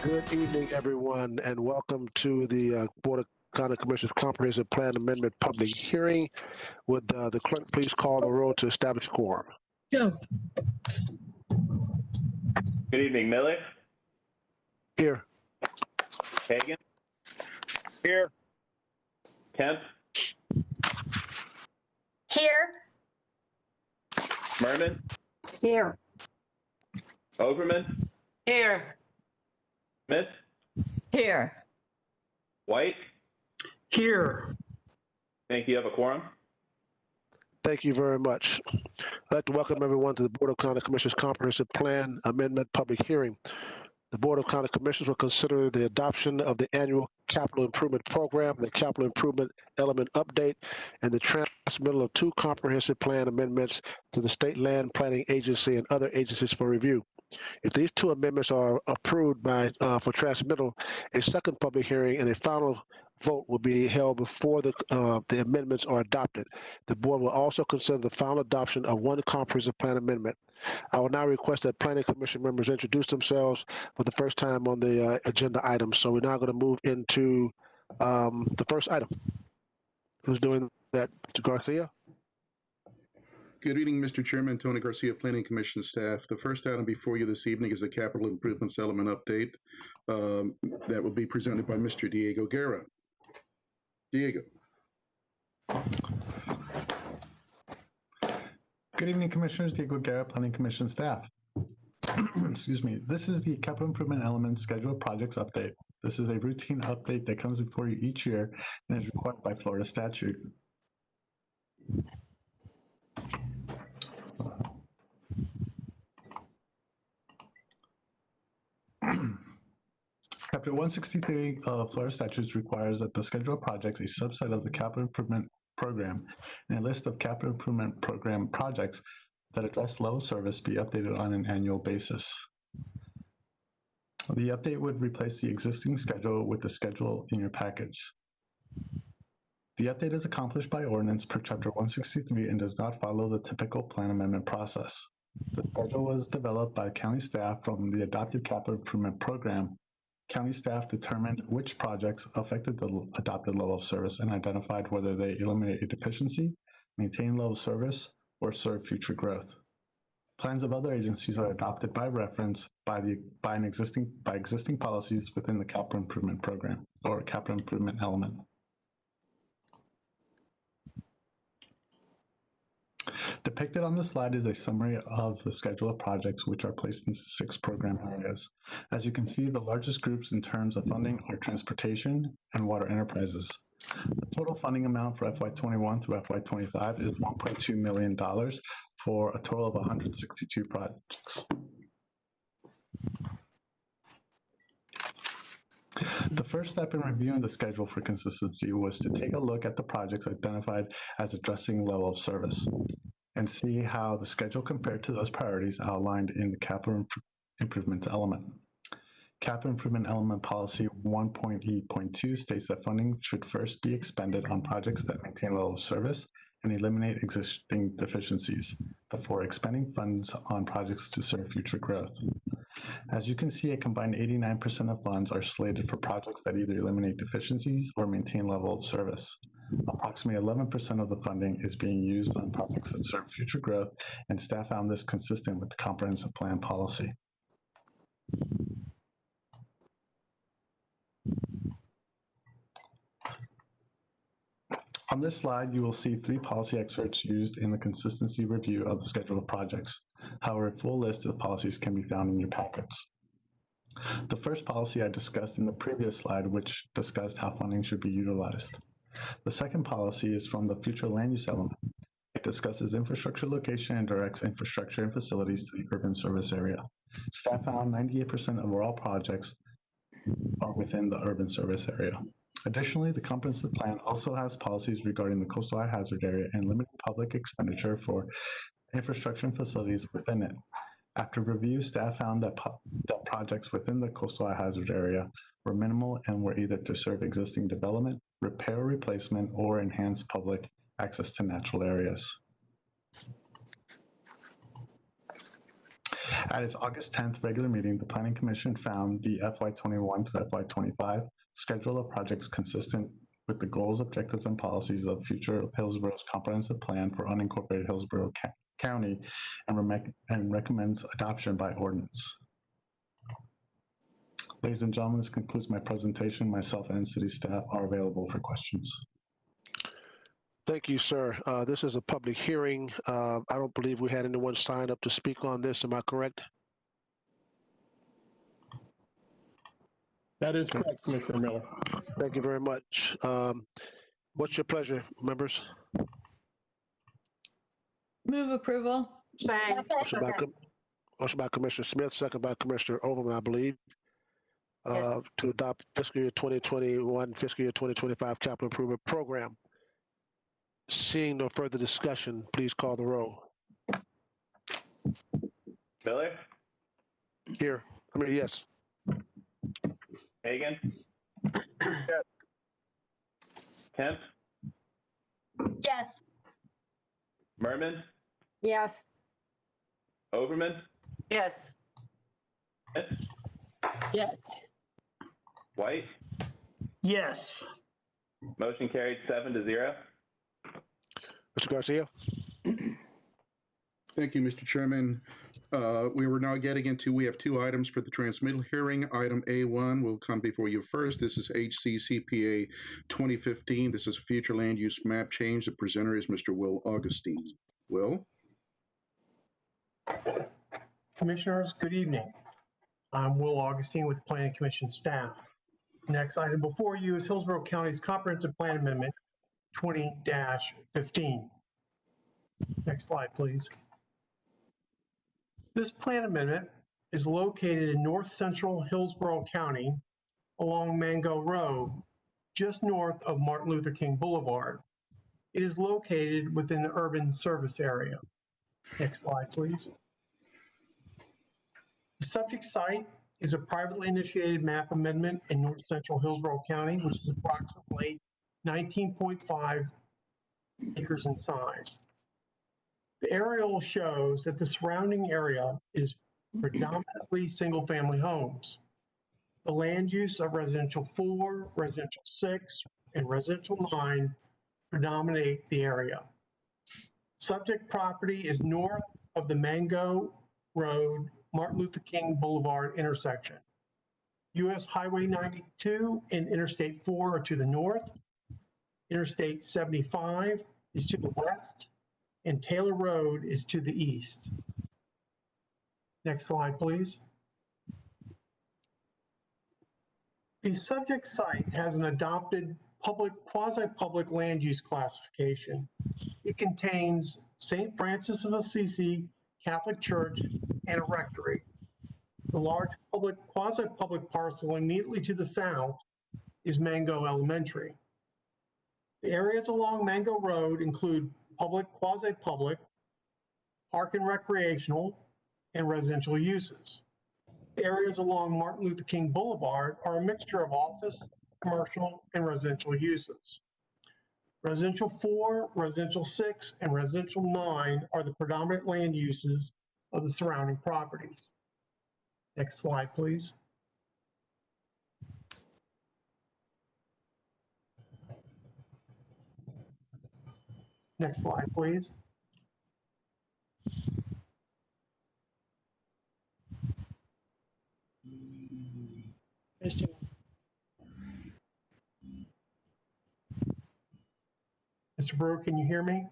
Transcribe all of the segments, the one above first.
Good evening, everyone, and welcome to the Board of County Commissioners Comprehensive Plan Amendment Public Hearing. Would the clerk please call the roll to establish quorum? Joe. Good evening, Miller. Here. Hagan. Here. Kemp. Here. Merman. Here. Overman. Here. Smith. Here. White. Here. Thank you. Have a quorum. Thank you very much. I'd like to welcome everyone to the Board of County Commissioners Comprehensive Plan Amendment Public Hearing. The Board of County Commissioners will consider the adoption of the annual capital improvement program, the capital improvement element update, and the transmittal of 2 comprehensive plan amendments to the State Land Planning Agency and other agencies for review. If these 2 amendments are approved for transmittal, a second public hearing and a final vote will be held before the amendments are adopted. The board will also consider the final adoption of 1 comprehensive plan amendment. I will now request that Planning Commission members introduce themselves for the first time on the agenda items. So we're now going to move into the first item. Who's doing that? Mr. Garcia? Good evening, Mr. Chairman. Tony Garcia, Planning Commission staff. The first item before you this evening is a capital improvements element update that will be presented by Mr. Diego Guerra. Diego. Good evening, Commissioners. Diego Guerra, Planning Commission staff. Excuse me. This is the capital improvement element schedule of projects update. This is a routine update that comes before you each year and is required by Florida statute. Chapter 163 of Florida statutes requires that the schedule of projects, a subset of the capital improvement program, and a list of capital improvement program projects that address level service be updated on an annual basis. The update would replace the existing schedule with the schedule in your packets. The update is accomplished by ordinance per Chapter 163 and does not follow the typical plan amendment process. The schedule was developed by county staff from the adopted capital improvement program. County staff determined which projects affected the adopted level of service and identified whether they eliminate a deficiency, maintain level of service, or serve future growth. Plans of other agencies are adopted by reference by existing policies within the capital improvement program or capital improvement element. Depicted on the slide is a summary of the schedule of projects which are placed in 6 program areas. As you can see, the largest groups in terms of funding are transportation and water enterprises. The total funding amount for FY21 through FY25 is $1.2 million for a total of 162 projects. The first step in reviewing the schedule for consistency was to take a look at the projects identified as addressing level of service and see how the schedule compared to those priorities outlined in the capital improvements element. Capital improvement element policy 1.E.2 states that funding should first be expended on projects that maintain level of service and eliminate existing deficiencies before expending funds on projects to serve future growth. As you can see, a combined 89% of funds are slated for projects that either eliminate deficiencies or maintain level of service. Approximately 11% of the funding is being used on projects that serve future growth, and staff found this consistent with the comprehensive plan policy. On this slide, you will see 3 policy excerpts used in the consistency review of the schedule of projects. However, a full list of policies can be found in your packets. The first policy I discussed in the previous slide, which discussed how funding should be utilized. The second policy is from the future land use element. It discusses infrastructure location and directs infrastructure and facilities to the urban service area. Staff found 98% of all projects are within the urban service area. Additionally, the comprehensive plan also has policies regarding the coastal high hazard area and limited public expenditure for infrastructure and facilities within it. After review, staff found that projects within the coastal high hazard area were minimal and were either to serve existing development, repair or replacement, or enhance public access to natural areas. At its August 10th regular meeting, the Planning Commission found the FY21 to FY25 schedule of projects consistent with the goals, objectives, and policies of future Hillsborough's comprehensive plan for unincorporated Hillsborough County and recommends adoption by ordinance. Ladies and gentlemen, this concludes my presentation. Myself and city staff are available for questions. Thank you, sir. This is a public hearing. I don't believe we had anyone sign up to speak on this. Am I correct? That is correct, Commissioner Miller. Thank you very much. What's your pleasure, members? Move approval. Second. Motion by Commissioner Smith, second by Commissioner Overman, I believe, Yes. to adopt fiscal year 2021, fiscal year 2025 capital improvement program. Seeing no further discussion, please call the roll. Miller, Here. I mean, yes. Hagan? Kemp, Yes. Merman, Yes. Overman, Yes. Smith, Yes. White. Yes. Motion carried 7-0. Mr. Garcia? Thank you, Mr. Chairman. We were now getting into, we have two items for the transmittal hearing. Item A1 will come before you first. This is HC CPA 2015. This is future land use map change. The presenter is Mr. Will Augustine. Will? Commissioners, good evening. I'm Will Augustine with Planning Commission staff. Next item before you is Hillsborough County's Comprehensive Plan Amendment 20-15. Next slide, please. This plan amendment is located in north central Hillsborough County along Mango Road, just north of Martin Luther King Boulevard. It is located within the urban service area. Next slide, please. The subject site is a privately initiated map amendment in north central Hillsborough County, which is approximately 19.5 acres in size. The aerial shows that the surrounding area is predominantly single-family homes. The land use of residential 4, residential 6, and residential 9 predominate the area. Subject property is north of the Mango Road, Martin Luther King Boulevard intersection. US Highway 92 and Interstate 4 are to the north. Interstate 75 is to the west, and Taylor Road is to the east. Next slide, please. The subject site has an adopted quasi-public land use classification. It contains St. Francis of Assisi Catholic Church and a rectory. The large quasi-public parcel immediately to the south is Mango Elementary. The areas along Mango Road include public, quasi-public, park and recreational, and residential uses. The areas along Martin Luther King Boulevard are a mixture of office, commercial, and residential uses. Residential 4, residential 6, and residential 9 are the predominant land uses of the surrounding properties. Next slide, please. Next slide, please. Mr. Brewer, can you hear me?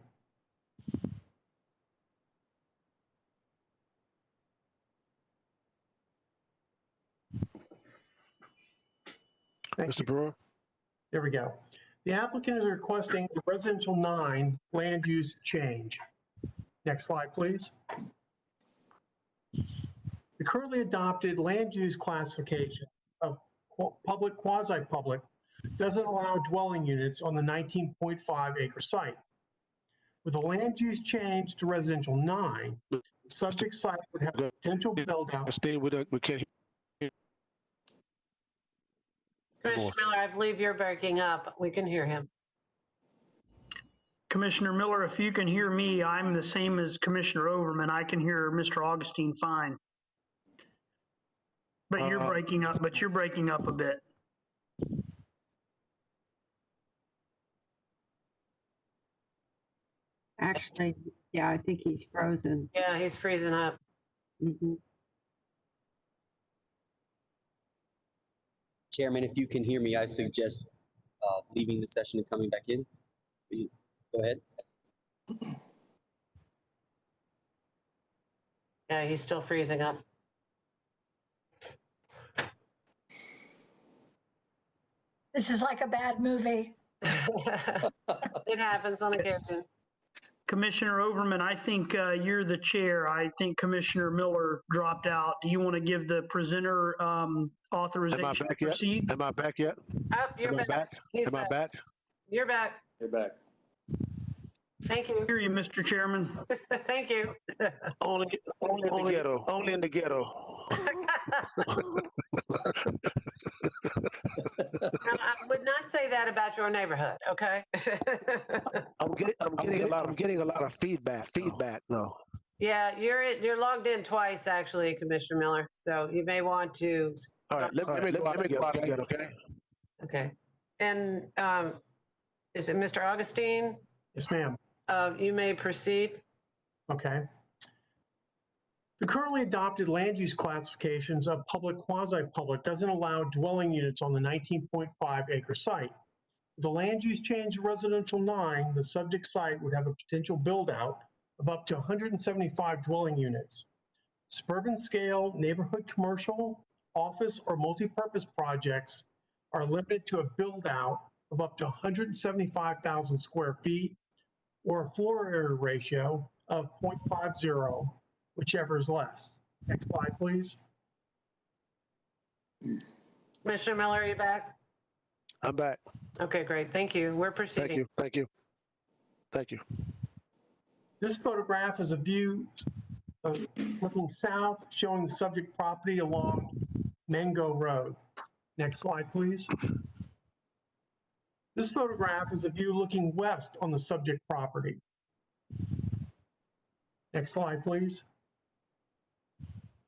Thank you. Mr. Brewer? There we go. The applicant is requesting a residential 9 land use change. Next slide, please. The currently adopted land use classification of public quasi-public doesn't allow dwelling units on the 19.5 acre site. With a land use change to residential 9, the subject site would have a potential build out. We can't hear. Commissioner Miller, I believe you're breaking up. We can hear him. Commissioner Miller, if you can hear me, I'm the same as Commissioner Overman. I can hear Mr. Augustine fine. But you're breaking up, a bit. Actually, yeah, I think he's frozen. Yeah, he's freezing up. Mhm. Chairman, if you can hear me, I suggest leaving the session and coming back in. Go ahead. Yeah, he's still freezing up. This is like a bad movie. It happens on occasion. Commissioner Overman, I think you're the chair. I think Commissioner Miller dropped out. Do you want to give the presenter authorization Am I to back yet? proceed? Am I back yet? Oh, you're Am I back. back? He's Am I back? You're back. You're back. Thank you. Hear you, Mr. Chairman. Thank you. Only in the ghetto. Only in the ghetto. Now, I would not say that about your neighborhood, okay? I'm getting a lot of feedback. No. Yeah, you're logged in twice, actually, Commissioner Miller. So you may want to. All right. Let me go out again. Okay. Okay. And is it Mr. Augustine? Yes, ma'am. You may proceed. Okay. The currently adopted land use classifications of public quasi-public doesn't allow dwelling units on the 19.5 acre site. If the land use change to residential 9, the subject site would have a potential build out of up to 175 dwelling units. Suburban scale neighborhood commercial, office, or multi-purpose projects are limited to a build out of up to 175,000 square feet or a floor area ratio of 0.50, whichever is less. Next slide, please. Commissioner Miller, are you back? I'm back. Okay, great. Thank you. We're proceeding. Thank you. This photograph is a view looking south, showing the subject property along Mango Road. Next slide, please. This photograph is a view looking west on the subject property. Next slide, please.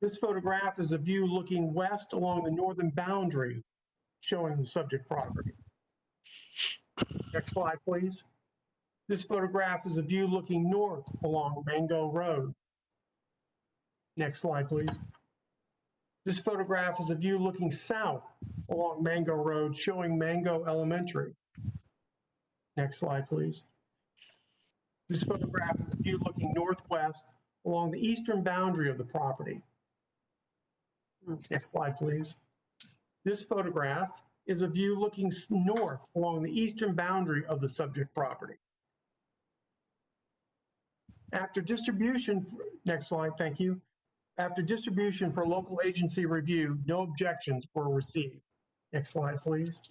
This photograph is a view looking west along the northern boundary, showing the subject property. Next slide, please. This photograph is a view looking north along Mango Road. Next slide, please. This photograph is a view looking south along Mango Road, showing Mango Elementary. Next slide, please. This photograph is a view looking northwest along the eastern boundary of the property. Next slide, please. This photograph is a view looking north along the eastern boundary of the subject property. After distribution, next slide, thank you. After distribution for local agency review, no objections were received. Next slide, please.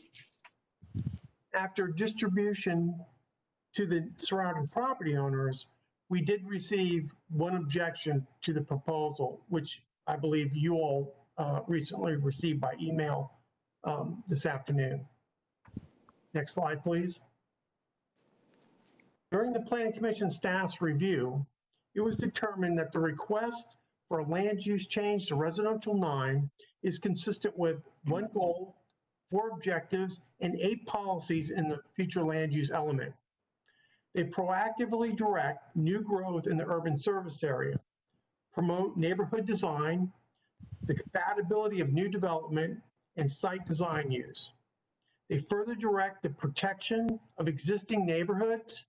After distribution to the surrounding property owners, we did receive one objection to the proposal, which I believe you all recently received by email this afternoon. Next slide, please. During the Planning Commission staff's review, it was determined that the request for a land use change to residential 9 is consistent with 1 goal, 4 objectives, and 8 policies in the future land use element. They proactively direct new growth in the urban service area, promote neighborhood design, the compatibility of new development, and site design use. They further direct the protection of existing neighborhoods,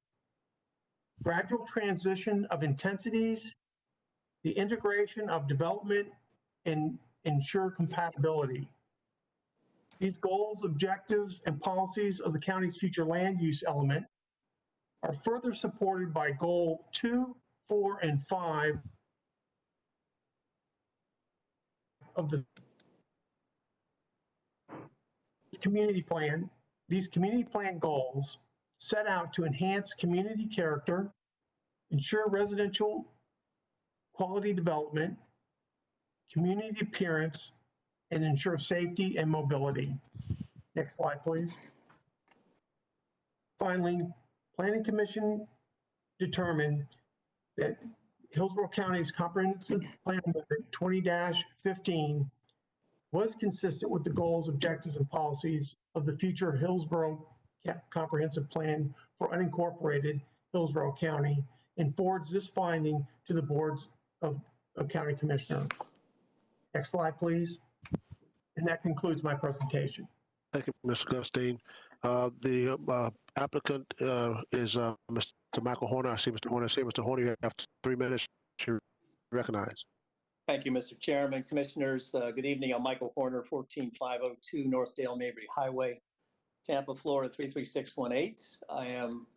gradual transition of intensities, the integration of development, and ensure compatibility. These goals, objectives, and policies of the county's future land use element are further supported by Goal 2, 4, and 5 of the community plan. These community plan goals set out to enhance community character, ensure residential quality development, community appearance, and ensure safety and mobility. Next slide, please. Finally, Planning Commission determined that Hillsborough County's Comprehensive Plan Amendment 20-15 was consistent with the goals, objectives, and policies of the future Hillsborough Comprehensive Plan for unincorporated Hillsborough County, and forwards this finding to the boards of county commissioners. Next slide, please. And that concludes my presentation. Thank you, Mr. Gustine. The applicant is Mr. Michael Horner. I see Mr. Horner. Mr. Horner, you have 3 minutes to recognize. Thank you, Mr. Chairman. Commissioners, good evening. I'm Michael Horner, 14502 North Dale Mabry Highway, Tampa, Florida 33618. I am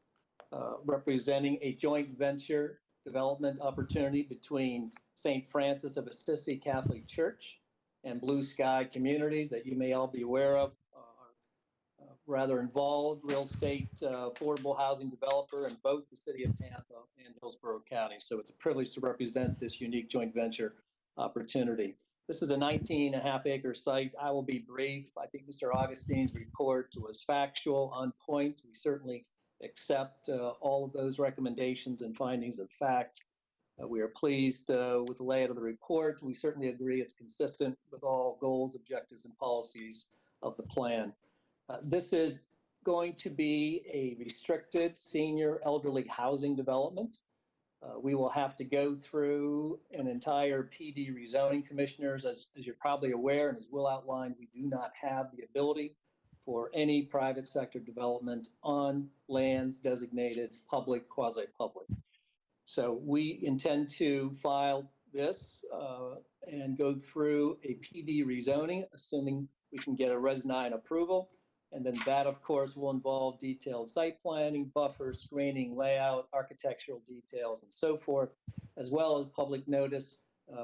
representing a joint venture development opportunity between St. Francis of Assisi Catholic Church and Blue Sky Communities that you may all be aware of. Rather involved real estate affordable housing developer in both the city of Tampa and Hillsborough County. So it's a privilege to represent this unique joint venture opportunity. This is a 19.5 acre site. I will be brief. I think Mr. Augustine's report was factual, on point. We certainly accept all of those recommendations and findings of fact. We are pleased with the layout of the report. We certainly agree it's consistent with all goals, objectives, and policies of the plan. This is going to be a restricted senior elderly housing development. We will have to go through an entire PD rezoning, commissioners. As you're probably aware, and as Will outlined, we do not have the ability for any private sector development on lands designated public, quasi-public. So we intend to file this and go through a PD rezoning, assuming we can get a Res 9 approval. And then that, of course, will involve detailed site planning, buffer, screening, layout, architectural details, and so forth, as well as public notice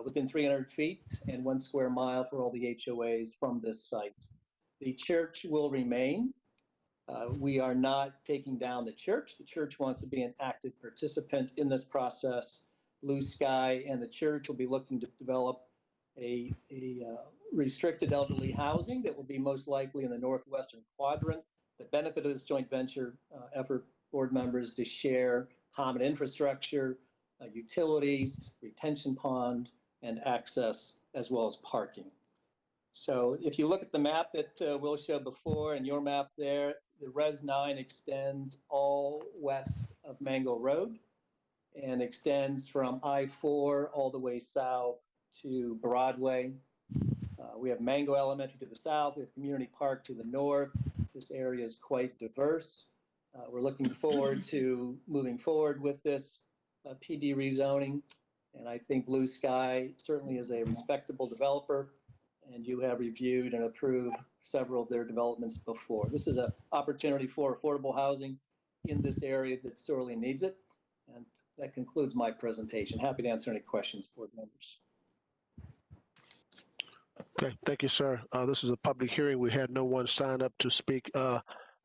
within 300 feet and 1 square mile for all the HOAs from this site. The church will remain. We are not taking down the church. The church wants to be an active participant in this process. Blue Sky and the church will be looking to develop a restricted elderly housing that will be most likely in the northwestern quadrant. The benefit of this joint venture effort, board members, to share common infrastructure, utilities, retention pond, and access, as well as parking. So if you look at the map that Will showed before and your map there, the Res 9 extends all west of Mango Road and extends from I-4 all the way south to Broadway. We have Mango Elementary to the south. We have Community Park to the north. This area is quite diverse. We're looking forward to moving forward with this PD rezoning. And I think Blue Sky certainly is a respectable developer, and you have reviewed and approved several of their developments before. This is an opportunity for affordable housing in this area that sorely needs it. And that concludes my presentation. Happy to answer any questions, board members. Okay, thank you, sir. This is a public hearing. We had no one sign up to speak in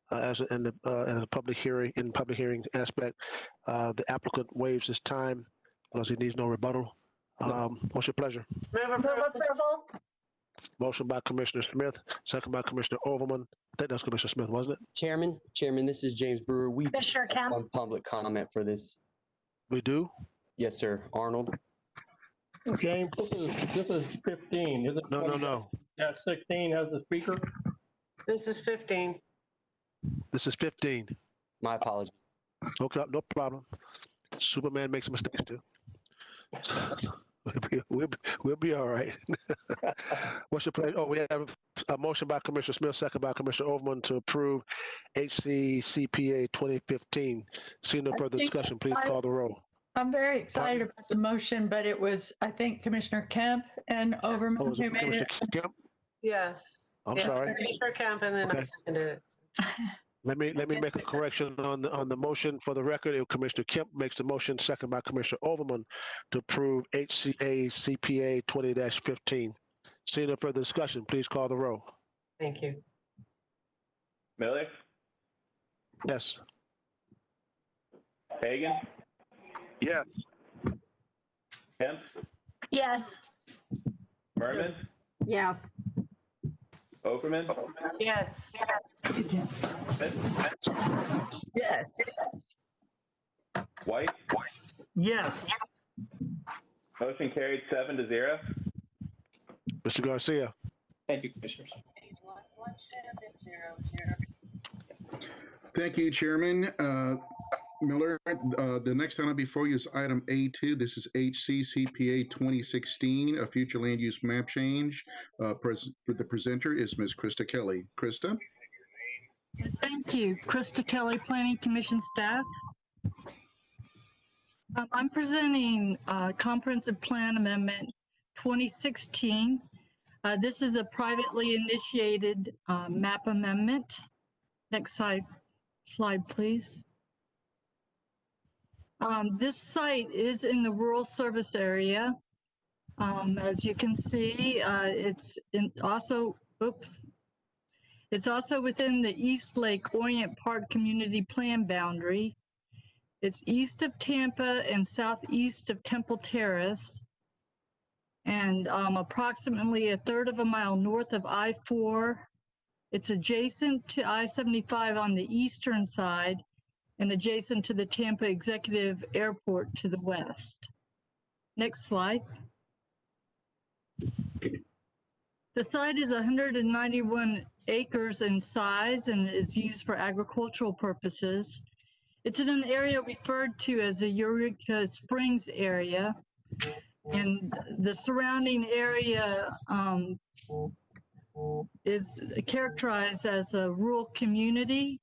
the public hearing aspect. The applicant waives his time because he needs no rebuttal. What's your pleasure? Move Move approval. Motion by Commissioner Smith, second by Commissioner Overman. I think that's Commissioner Smith, wasn't it? Chairman, this is James Brewer. We Commissioner Kemp. want public comment for this. We do? Yes, sir. Arnold. James, this is 15. Is it? No. Yeah, 16 has the speaker. This is 15. This is 15. My apologies. Okay, no problem. Superman makes mistakes too. We'll be all right. What's your pleasure? Oh, we have a motion by Commissioner Smith, second by Commissioner Overman to approve HCCPA 2015. Seeing no further discussion, please call the roll. I'm very excited about the motion, but it was, I think, Commissioner Kemp and Overman who made it. Kemp? Yes. I'm sorry. Commissioner Kemp, and then I seconded it. Let me make a correction on the motion for the record. Commissioner Kemp makes the motion, second by Commissioner Overman to approve HCCPA 20-15. Seeing no further discussion, please call the roll. Thank you. Miller, Yes. Hagan, Yes. Kemp, Yes. Merman, Yes. Overman, Yes. Smith, Yes. White. Yes. Motion carried 7-0. Mr. Garcia. Thank you, Commissioners. Thank you, Chairman. Miller, the next item before you is item A2. This is HC CPA 2016, a future land use map change. The presenter is Ms. Krista Kelly. Krista? Thank you. Krista Kelly, Planning Commission staff. I'm presenting Comprehensive Plan Amendment 2016. This is a privately initiated map amendment. Next slide, please. This site is in the rural service area. As you can see, it's also within the East Lake Orient Park Community Plan boundary. It's east of Tampa and southeast of Temple Terrace, and approximately a third of a mile north of I-4. It's adjacent to I-75 on the eastern side and adjacent to the Tampa Executive Airport to the west. Next slide. The site is 191 acres in size and is used for agricultural purposes. It's in an area referred to as the Eureka Springs area, and the surrounding area is characterized as a rural community,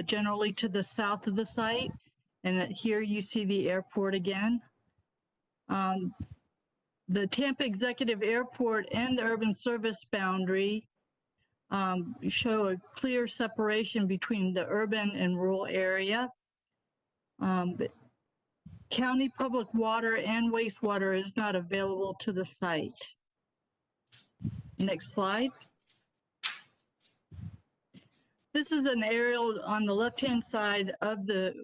generally to the south of the site. And here you see the airport again. The Tampa Executive Airport and the urban service boundary show a clear separation between the urban and rural area. County public water and wastewater is not available to the site. Next slide. This is an aerial on the left-hand side of the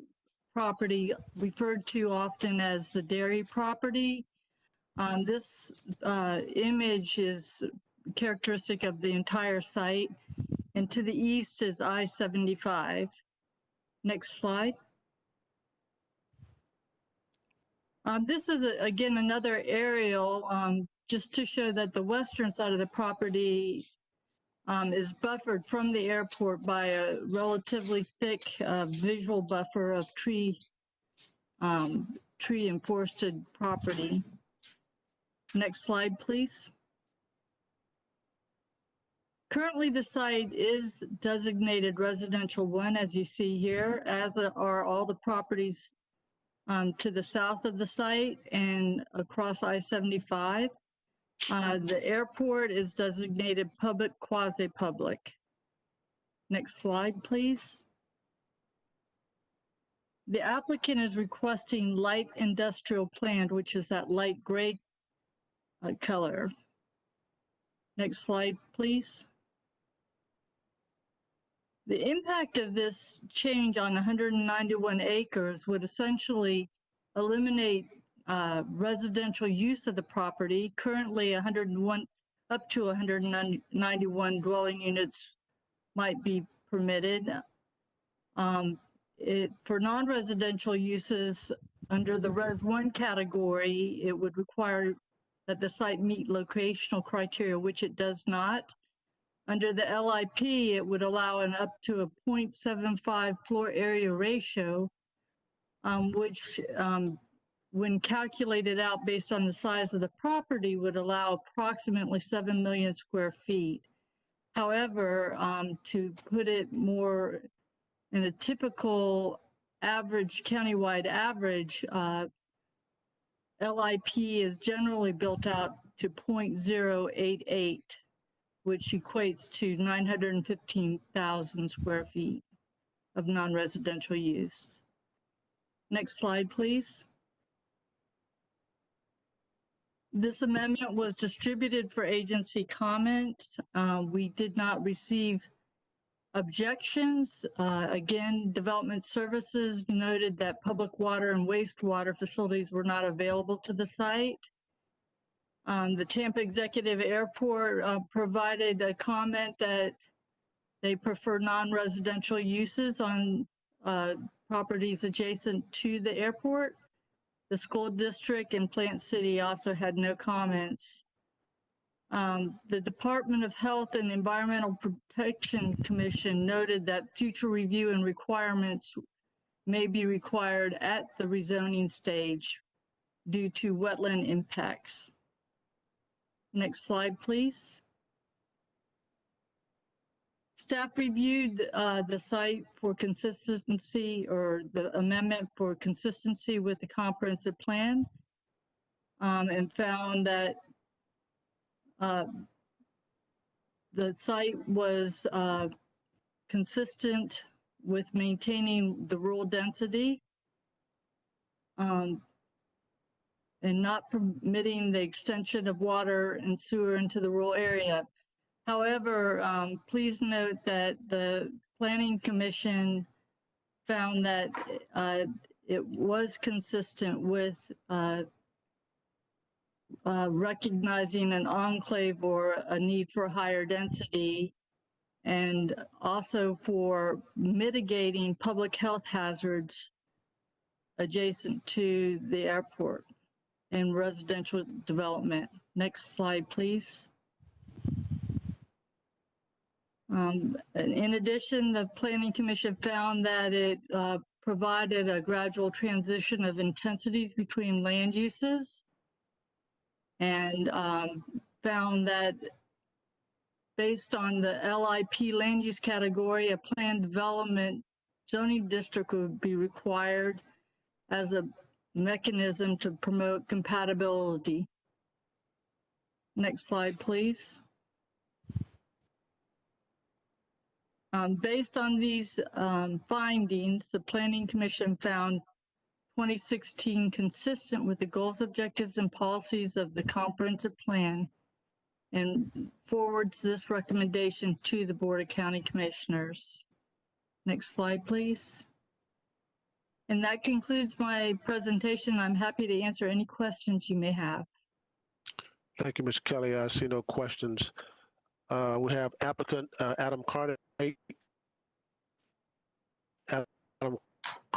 property referred to often as the dairy property. This image is characteristic of the entire site, and to the east is I-75. Next slide. This is, again, another aerial just to show that the western side of the property is buffered from the airport by a relatively thick visual buffer of tree and forested property. Next slide, please. Currently, the site is designated residential 1, as you see here, as are all the properties to the south of the site and across I-75. The airport is designated public quasi-public. Next slide, please. The applicant is requesting light industrial plant, which is that light gray color. Next slide, please. The impact of this change on 191 acres would essentially eliminate residential use of the property. Currently, 101 up to 191 dwelling units might be permitted. For non-residential uses under the Res 1 category, it would require that the site meet locational criteria, which it does not. Under the LIP, it would allow an up to a 0.75 floor area ratio, which when calculated out based on the size of the property would allow approximately 7 million square feet. However, to put it more in a typical average, countywide average, LIP is generally built out to 0.088, which equates to 915,000 square feet of non-residential use. Next slide, please. This amendment was distributed for agency comment. We did not receive objections. Again, Development Services noted that public water and wastewater facilities were not available to the site. The Tampa Executive Airport provided a comment that they prefer non-residential uses on properties adjacent to the airport. The school district and Plant City also had no comments. The Department of Health and Environmental Protection Commission noted that future review and requirements may be required at the rezoning stage due to wetland impacts. Next slide, please. Staff reviewed the site for consistency, or the amendment for consistency with the comprehensive plan, and found that the site was consistent with maintaining the rural density and not permitting the extension of water and sewer into the rural area. However, please note that the Planning Commission found that it was consistent with recognizing an enclave or a need for higher density, and also for mitigating public health hazards adjacent to the airport and residential development. Next slide, please. In addition, the Planning Commission found that it provided a gradual transition of intensities between land uses, and found that based on the LIP land use category, a planned development zoning district would be required as a mechanism to promote compatibility. Next slide, please. Based on these findings, the Planning Commission found 2016 consistent with the goals, objectives, and policies of the comprehensive plan, and forwards this recommendation to the Board of County Commissioners. Next slide, please. And that concludes my presentation. I'm happy to answer any questions you may have. Thank you, Ms. Kelly. I see no questions. We have applicant Adam Carnegie. Adam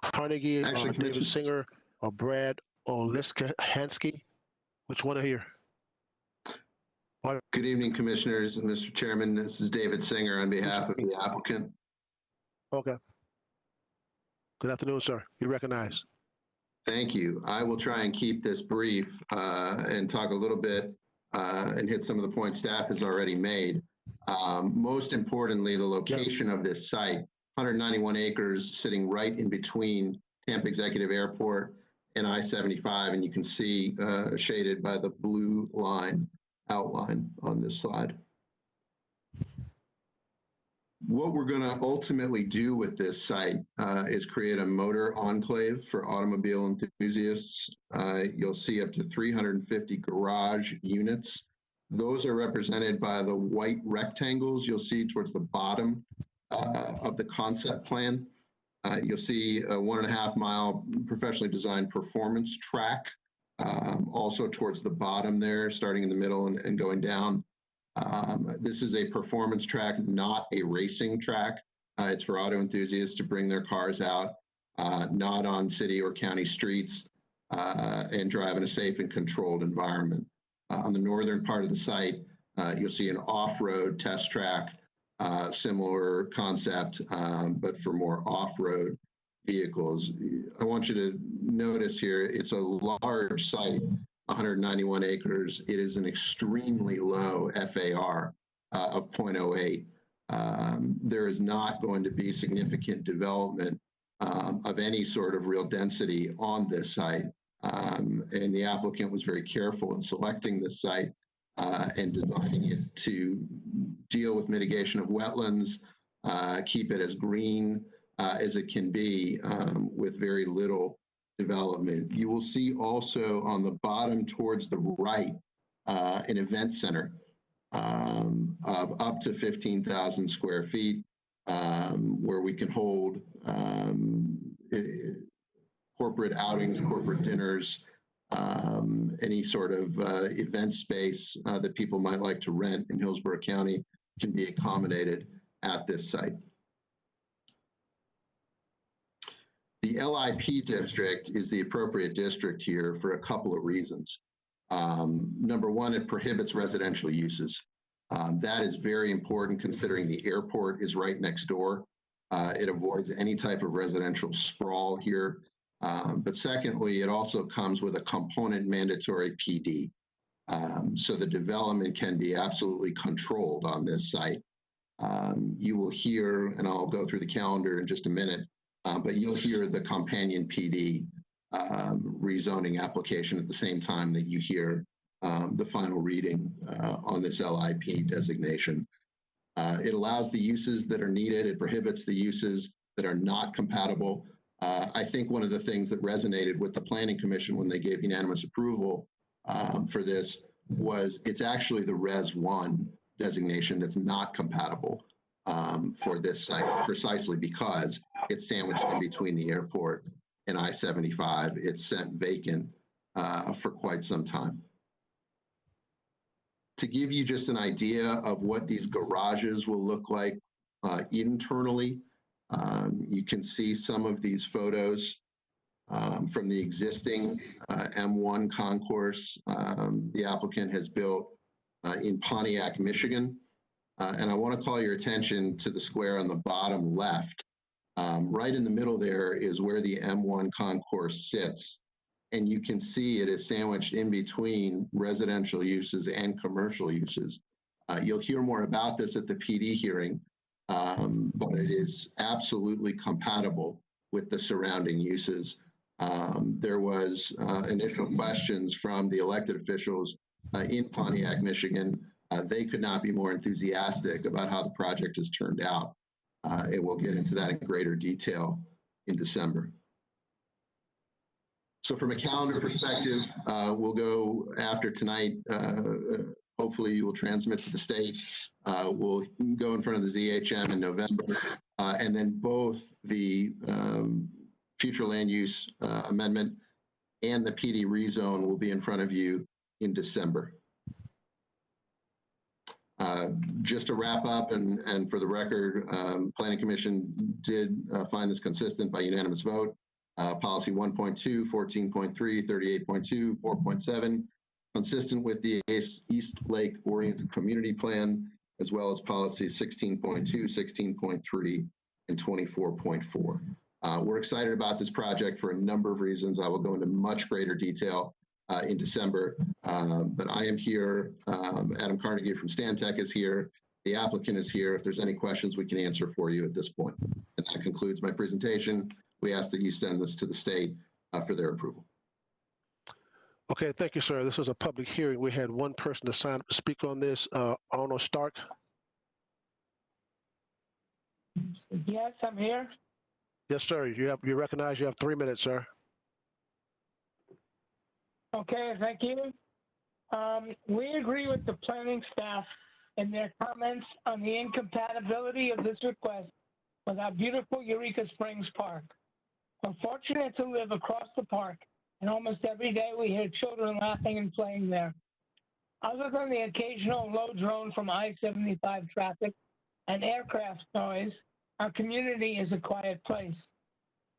Carnegie, Actually, David Singer, or Brad Oliskansky. Which one are here? Good evening, Commissioners and Mr. Chairman. This is David Singer on behalf of the applicant. Okay. Good afternoon, sir. You're recognized. Thank you. I will try and keep this brief and talk a little bit and hit some of the points staff has already made. Most importantly, the location of this site, 191 acres sitting right in between Tampa Executive Airport and I-75, and you can see shaded by the blue line outline on this slide. What we're going to ultimately do with this site is create a motor enclave for automobile enthusiasts. You'll see up to 350 garage units. Those are represented by the white rectangles you'll see towards the bottom of the concept plan. You'll see a 1.5 mile professionally designed performance track, also towards the bottom there, starting in the middle and going down. This is a performance track, not a racing track. It's for auto enthusiasts to bring their cars out, not on city or county streets, and drive in a safe and controlled environment. On the northern part of the site, you'll see an off-road test track, similar concept, but for more off-road vehicles. I want you to notice here, it's a large site, 191 acres. It is an extremely low FAR of 0.08. There is not going to be significant development of any sort of real density on this site. And the applicant was very careful in selecting this site and designing it to deal with mitigation of wetlands, keep it as green as it can be with very little development. You will see also on the bottom towards the right an event center of up to 15,000 square feet where we can hold corporate outings, corporate dinners, any sort of event space that people might like to rent in Hillsborough County can be accommodated at this site. The LIP district is the appropriate district here for a couple of reasons. Number one, it prohibits residential uses. That is very important considering the airport is right next door. It avoids any type of residential sprawl here. But secondly, it also comes with a component mandatory PD. So the development can be absolutely controlled on this site. You will hear, and I'll go through the calendar in just a minute, but you'll hear the companion PD rezoning application at the same time that you hear the final reading on this LIP designation. It allows the uses that are needed. It prohibits the uses that are not compatible. I think one of the things that resonated with the Planning Commission when they gave unanimous approval for this was it's actually the Res 1 designation that's not compatible for this site, precisely because it's sandwiched in between the airport and I-75. It's sat vacant for quite some time. To give you just an idea of what these garages will look like internally, you can see some of these photos from the existing M1 concourse the applicant has built in Pontiac, Michigan. And I want to call your attention to the square on the bottom left. Right in the middle there is where the M1 concourse sits. And you can see it is sandwiched in between residential uses and commercial uses. You'll hear more about this at the PD hearing, but it is absolutely compatible with the surrounding uses. There was initial questions from the elected officials in Pontiac, Michigan. They could not be more enthusiastic about how the project has turned out. And we'll get into that in greater detail in December. So from a calendar perspective, we'll go after tonight. Hopefully you will transmit to the state. We'll go in front of the ZHM in November. And then both the future land use amendment and the PD rezone will be in front of you in December. Just to wrap up, and for the record, Planning Commission did find this consistent by unanimous vote. Policy 1.2, 14.3, 38.2, 4.7, consistent with the East Lake Oriented Community Plan, as well as policy 16.2, 16.3, and 24.4. We're excited about this project for a number of reasons. I will go into much greater detail in December, but I am here. Adam Carnegie from Stantec is here. The applicant is here. If there's any questions, we can answer for you at this point. And that concludes my presentation. We ask that you send this to the state for their approval. Okay, thank you, sir. This was a public hearing. We had one person to sign up to speak on this, Arnold Stark. Yes, I'm here. Yes, sir. You recognize you have 3 minutes, sir. Okay, thank you. We agree with the planning staff and their comments on the incompatibility of this request with our beautiful Eureka Springs Park. We're fortunate to live across the park, and almost every day we hear children laughing and playing there. Other than the occasional low drone from I-75 traffic and aircraft noise, our community is a quiet place.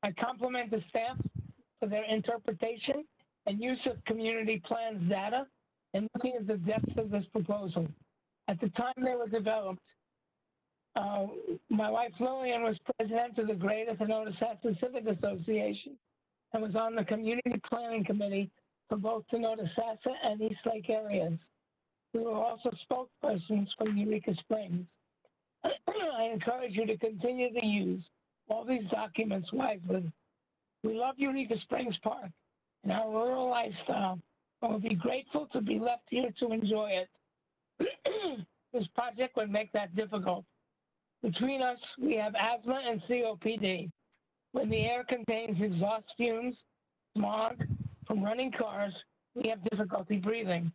I compliment the staff for their interpretation and use of community plans data and looking at the depth of this proposal. At the time they were developed, my wife Lillian was president of the Greater Sonota-Sassa Civic Association and was on the community planning committee for both Sonota-Sassa and East Lake areas. We were also spokespersons from Eureka Springs. I encourage you to continue to use all these documents wisely. We love Eureka Springs Park and our rural lifestyle, and we'll be grateful to be left here to enjoy it. This project would make that difficult. Between us, we have asthma and COPD. When the air contains exhaust fumes, smog from running cars, we have difficulty breathing.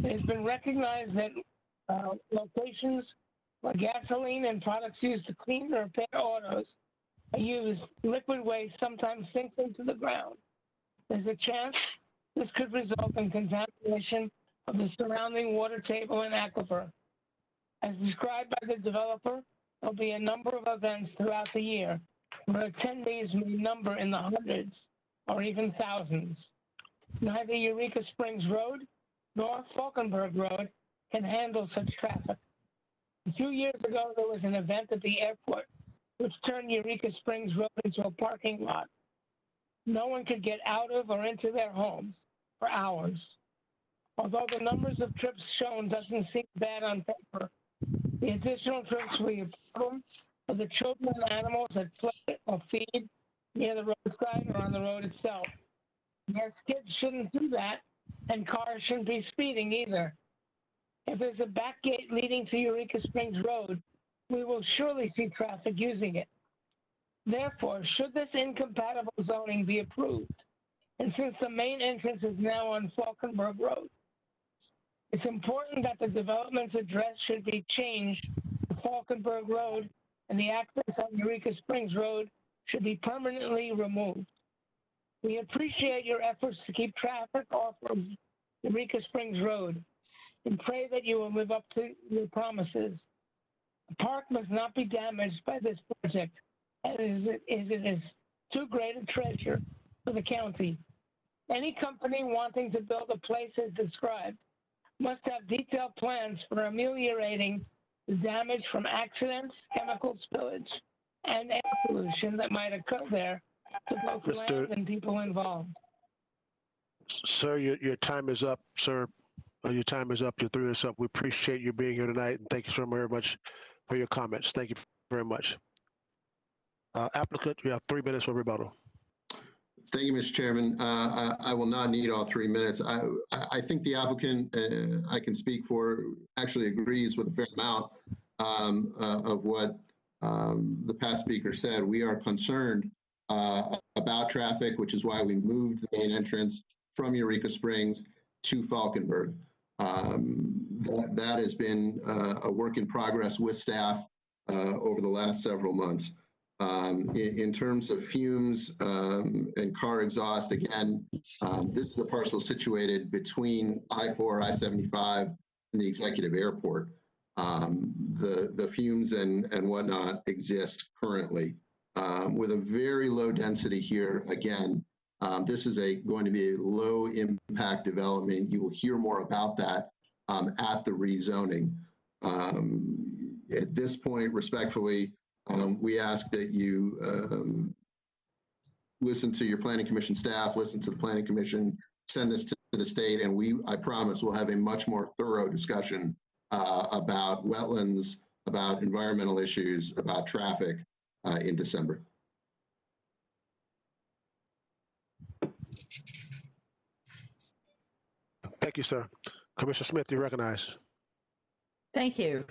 It has been recognized that locations where gasoline and products used to clean or repair autos are used, liquid waste sometimes sinks into the ground. There's a chance this could result in contamination of the surrounding water table and aquifer. As described by the developer, there'll be a number of events throughout the year where attendees may number in the hundreds or even thousands. Neither Eureka Springs Road North Falkenberg Road can handle such traffic. A few years ago, there was an event at the airport which turned Eureka Springs Road into a parking lot. No one could get out of or into their homes for hours. Although the numbers of trips shown doesn't seem bad on paper, the additional trips will be a problem for the children and animals that play or feed near the roadside or on the road itself. Yes, kids shouldn't do that, and cars shouldn't be speeding either. If there's a back gate leading to Eureka Springs Road, we will surely see traffic using it. Therefore, should this incompatible zoning be approved, and since the main entrance is now on Falkenberg Road, it's important that the development's address should be changed to Falkenberg Road, and the access on Eureka Springs Road should be permanently removed. We appreciate your efforts to keep traffic off of Eureka Springs Road and pray that you will live up to your promises. The park must not be damaged by this project, as it is too great a treasure for the county. Any company wanting to build a place as described must have detailed plans for ameliorating the damage from accidents, chemical spillage, and air pollution that might occur there to both land and people involved. Sir, your time is up, sir. Your time is up. You threw this up. We appreciate you being here tonight, and thank you so very much for your comments. Thank you very much. Applicant, you have 3 minutes for rebuttal. Thank you, Mr. Chairman. I will not need all 3 minutes. I think the applicant, I can speak for, actually agrees with a fair amount of what the past speaker said. We are concerned about traffic, which is why we moved the main entrance from Eureka Springs to Falkenberg. That has been a work in progress with staff over the last several months. In terms of fumes and car exhaust, again, this is a parcel situated between I-4, I-75, and the executive airport. The fumes and whatnot exist currently with a very low density here. Again, this is going to be a low impact development. You will hear more about that at the rezoning. At this point, respectfully, we ask that you listen to your Planning Commission staff, listen to the Planning Commission, send this to the state, and I promise, we'll have a much more thorough discussion about wetlands, about environmental issues, about traffic in December. Thank you, sir. Commissioner Smith, you recognize. Thank you.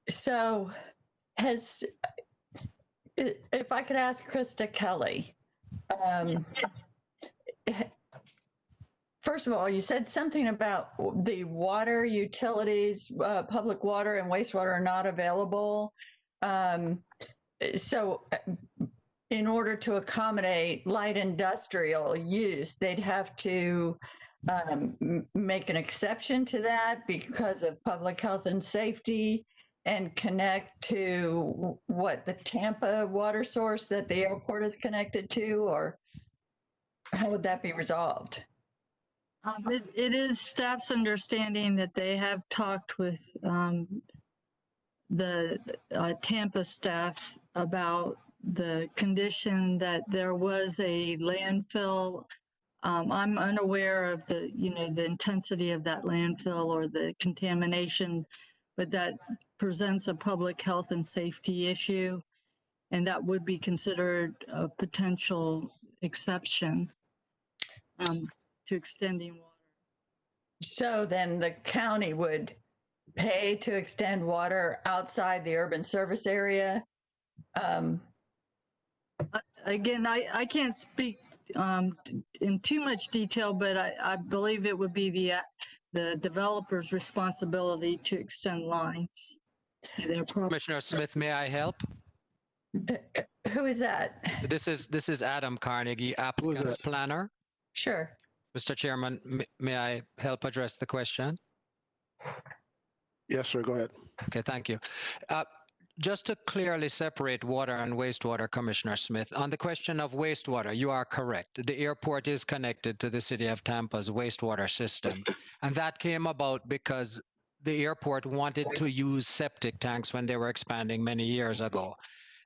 So if I could ask Krista Kelly, first of all, you said something about the water utilities, public water and wastewater are not available. So in order to accommodate light industrial use, they'd have to make an exception to that because of public health and safety and connect to what, the Tampa water source that the airport is connected to, or how would that be resolved? It is staff's understanding that they have talked with the Tampa staff about the condition that there was a landfill. I'm unaware of the intensity of that landfill or the contamination, but that presents a public health and safety issue, and that would be considered a potential exception to extending water. So then the county would pay to extend water outside the urban service area? Again, I can't speak in too much detail, but I believe it would be the developer's responsibility to extend lines to their property. Commissioner Smith, may I help? Who is that? This is Adam Carnegie, applicant's planner. Sure. Mr. Chairman, may I help address the question? Yes, sir. Go ahead. Okay, thank you. just to clearly separate water and wastewater, Commissioner Smith, on the question of wastewater, you are correct. The airport is connected to the city of Tampa's wastewater system. And that came about because the airport wanted to use septic tanks when they were expanding many years ago.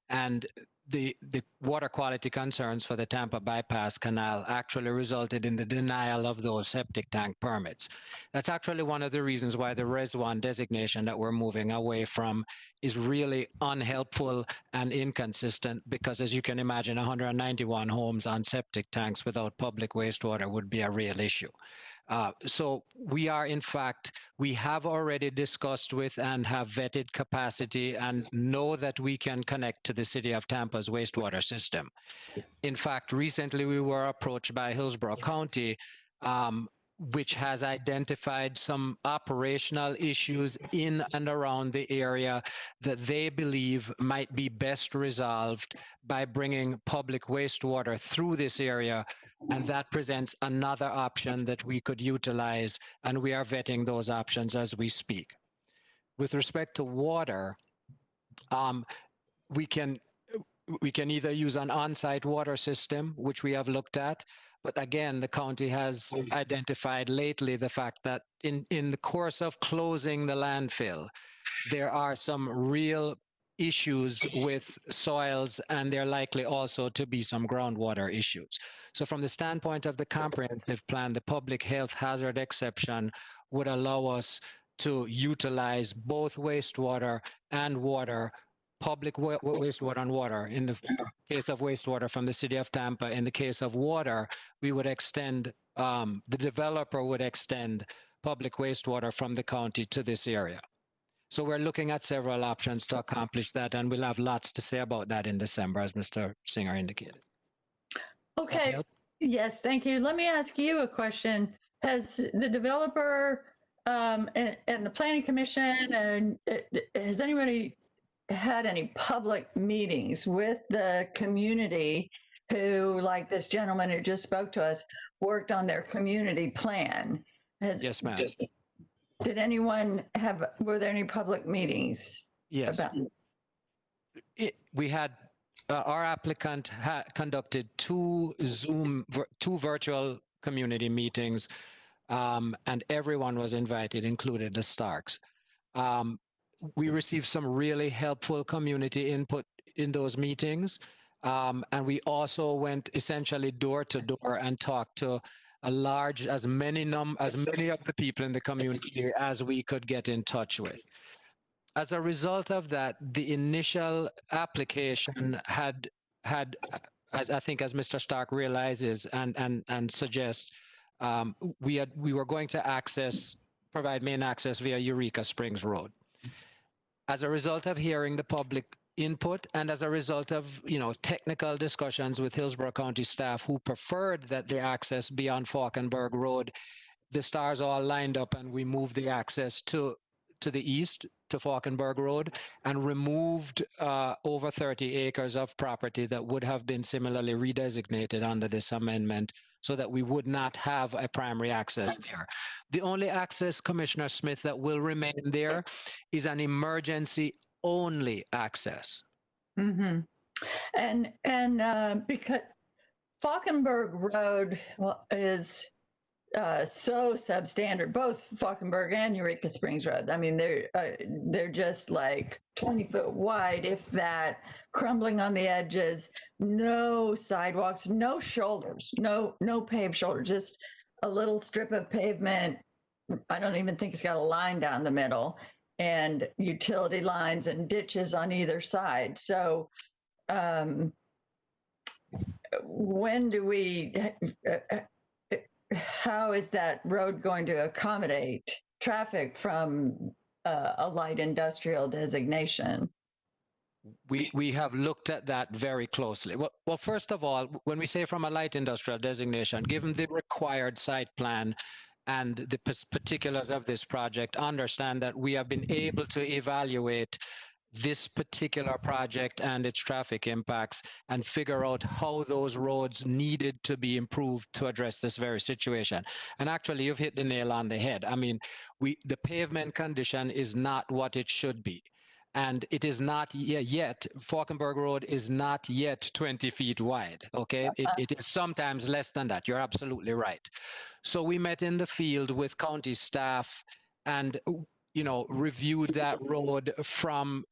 And the water quality concerns for the Tampa Bypass Canal actually resulted in the denial of those septic tank permits. That's actually one of the reasons why the Res 1 designation that we're moving away from is really unhelpful and inconsistent, because as you can imagine, 191 homes on septic tanks without public wastewater would be a real issue. So we are, in fact, we have already discussed with and have vetted capacity and know that we can connect to the city of Tampa's wastewater system. In fact, recently we were approached by Hillsborough County, which has identified some operational issues in and around the area that they believe might be best resolved by bringing public wastewater through this area. And that presents another option that we could utilize, and we are vetting those options as we speak. With respect to water, we can either use an on-site water system, which we have looked at, but again, the county has identified lately the fact that in the course of closing the landfill, there are some real issues with soils, and there are likely also to be some groundwater issues. So from the standpoint of the comprehensive plan, the public health hazard exception would allow us to utilize both wastewater and water, public wastewater and water. In the case of wastewater from the city of Tampa, in the case of water, we would extend, the developer would extend public wastewater from the county to this area. So we're looking at several options to accomplish that, and we'll have lots to say about that in December, as Mr. Singer indicated. Okay. Yes, thank you. Let me ask you a question. Has the developer and the planning commission, and has anybody had any public meetings with the community who, like this gentleman who just spoke to us, worked on their community plan? Yes, ma'am. Did anyone were there any public meetings? Yes. We had, our applicant conducted two virtual community meetings, and everyone was invited, including the Starks. We received some really helpful community input in those meetings. And we also went essentially door to door and talked to as many of the people in the community as we could get in touch with. As a result of that, the initial application had, as I think as Mr. Stark realizes and suggests, we were going to provide main access via Eureka Springs Road. As a result of hearing the public input and as a result of technical discussions with Hillsborough County staff who preferred that the access be on Falkenberg Road, the stars all lined up and we moved the access to the east to Falkenberg Road and removed over 30 acres of property that would have been similarly redesignated under this amendment so that we would not have a primary access there. The only access, Commissioner Smith, that will remain there is an emergency only access. Mm-hmm. And because Falkenberg Road is so substandard, both Falkenberg and Eureka Springs Road. I mean, they're just like 20 foot wide, if that, crumbling on the edges, no sidewalks, no shoulders, no paved shoulder, just a little strip of pavement. I don't even think it's got a line down the middle, and utility lines and ditches on either side. So when do we, how is that road going to accommodate traffic from a light industrial designation? We have looked at that very closely. Well, first of all, when we say from a light industrial designation, given the required site plan and the particulars of this project, understand that we have been able to evaluate this particular project and its traffic impacts and figure out how those roads needed to be improved to address this very situation. And actually, you've hit the nail on the head. I mean, the pavement condition is not what it should be. And it is not yet, Falkenberg Road is not yet 20 feet wide, okay? It is sometimes less than that. You're absolutely right. So we met in the field with county staff and, you know, reviewed that road from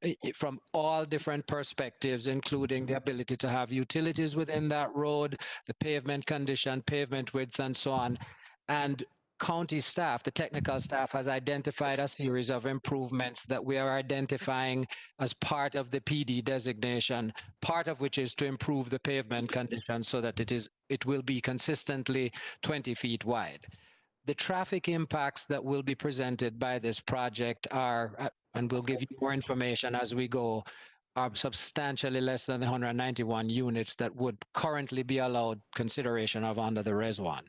all different perspectives, including the ability to have utilities within that road, the pavement condition, pavement width, and so on. And county staff, the technical staff, has identified a series of improvements that we are identifying as part of the PD designation, part of which is to improve the pavement condition so that it will be consistently 20 feet wide. The traffic impacts that will be presented by this project are, and we'll give you more information as we go, are substantially less than the 191 units that would currently be allowed consideration of under the Res 1.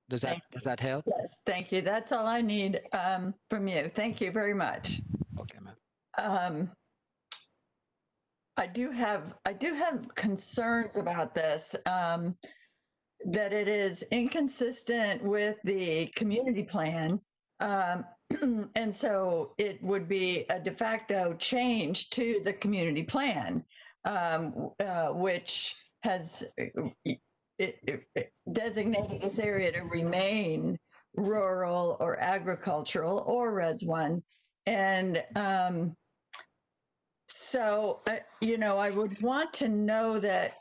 Does that help? Yes, thank you. That's all I need from you. Thank you very much. Okay, ma'am. I do have concerns about this, that it is inconsistent with the community plan. And so it would be a de facto change to the community plan, which has it designated this area to remain rural or agricultural or Res 1. And so, you know, I would want to know that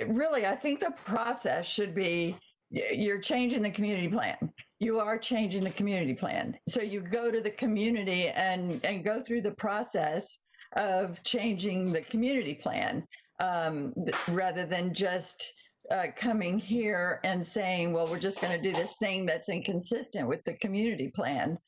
really, I think the process should be, you're changing the community plan. You are changing the community plan. So you go to the community and go through the process of changing the community plan, rather than just coming here and saying, well, we're just going to do this thing that's inconsistent with the community plan.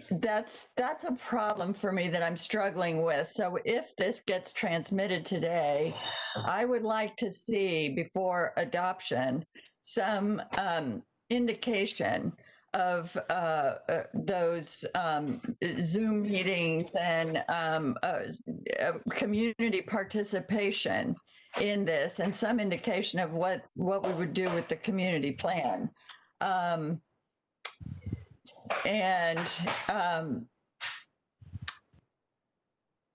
That's a problem for me that I'm struggling with. So if this gets transmitted today, I would like to see before adoption some indication of those Zoom meetings and community participation in this, and some indication of what we would do with the community plan.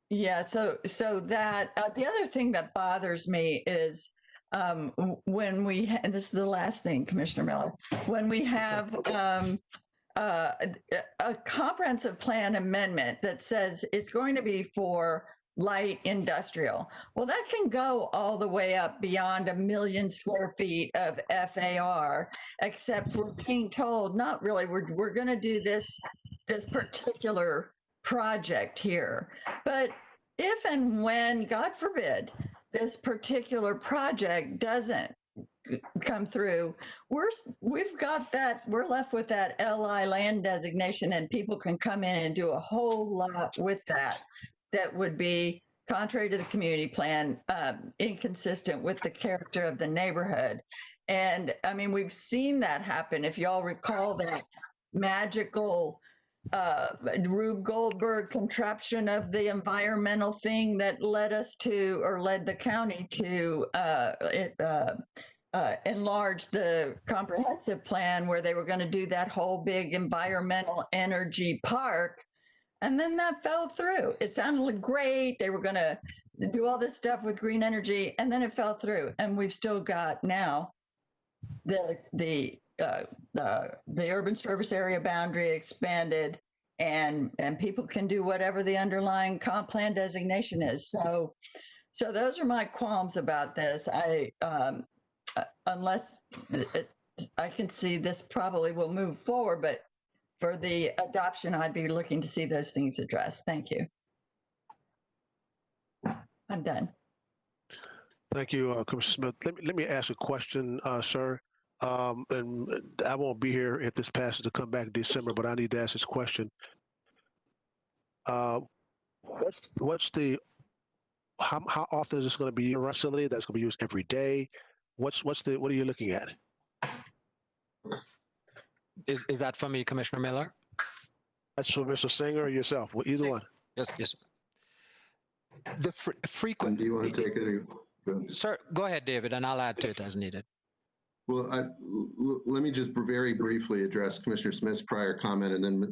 Yeah, so that the other thing that bothers me is when we, and this is the last thing, Commissioner Miller, when we have a comprehensive plan amendment that says it's going to be for light industrial. Well, that can go all the way up beyond 1 million square feet of FAR, except we're being told, not really, we're going to do this particular project here. But if and when, God forbid, this particular project doesn't come through, we've got that, we're left with that LI land designation, and people can come in and do a whole lot with that would be contrary to the community plan, inconsistent with the character of the neighborhood. And I mean, we've seen that happen. If y'all recall that magical Rube Goldberg contraption of the environmental thing that led us to, or led the county to enlarge the comprehensive plan, where they were going to do that whole big environmental energy park. And then that fell through. It sounded great. They were going to do all this stuff with green energy, and then it fell through. And we've still got now the urban service area boundary expanded, and people can do whatever the underlying comp plan designation is. So those are my qualms about this. Unless I can see this probably will move forward, but for the adoption, I'd be looking to see those things addressed. Thank you. I'm done. Thank you, Commissioner Smith. Let me ask a question, sir. And I won't be here if this passes to come back in December, but I need to ask this question. What's the, how often is this going to be a facility that's going to be used every day? What are you looking at? Is that for me, Commissioner Miller? That's for Mr. Singer or yourself? Well, either one. Yes. The frequent. Do you want to take it? Sir, go ahead, David, and I'll add to it as needed. Well, let me just very briefly address Commissioner Smith's prior comment, and then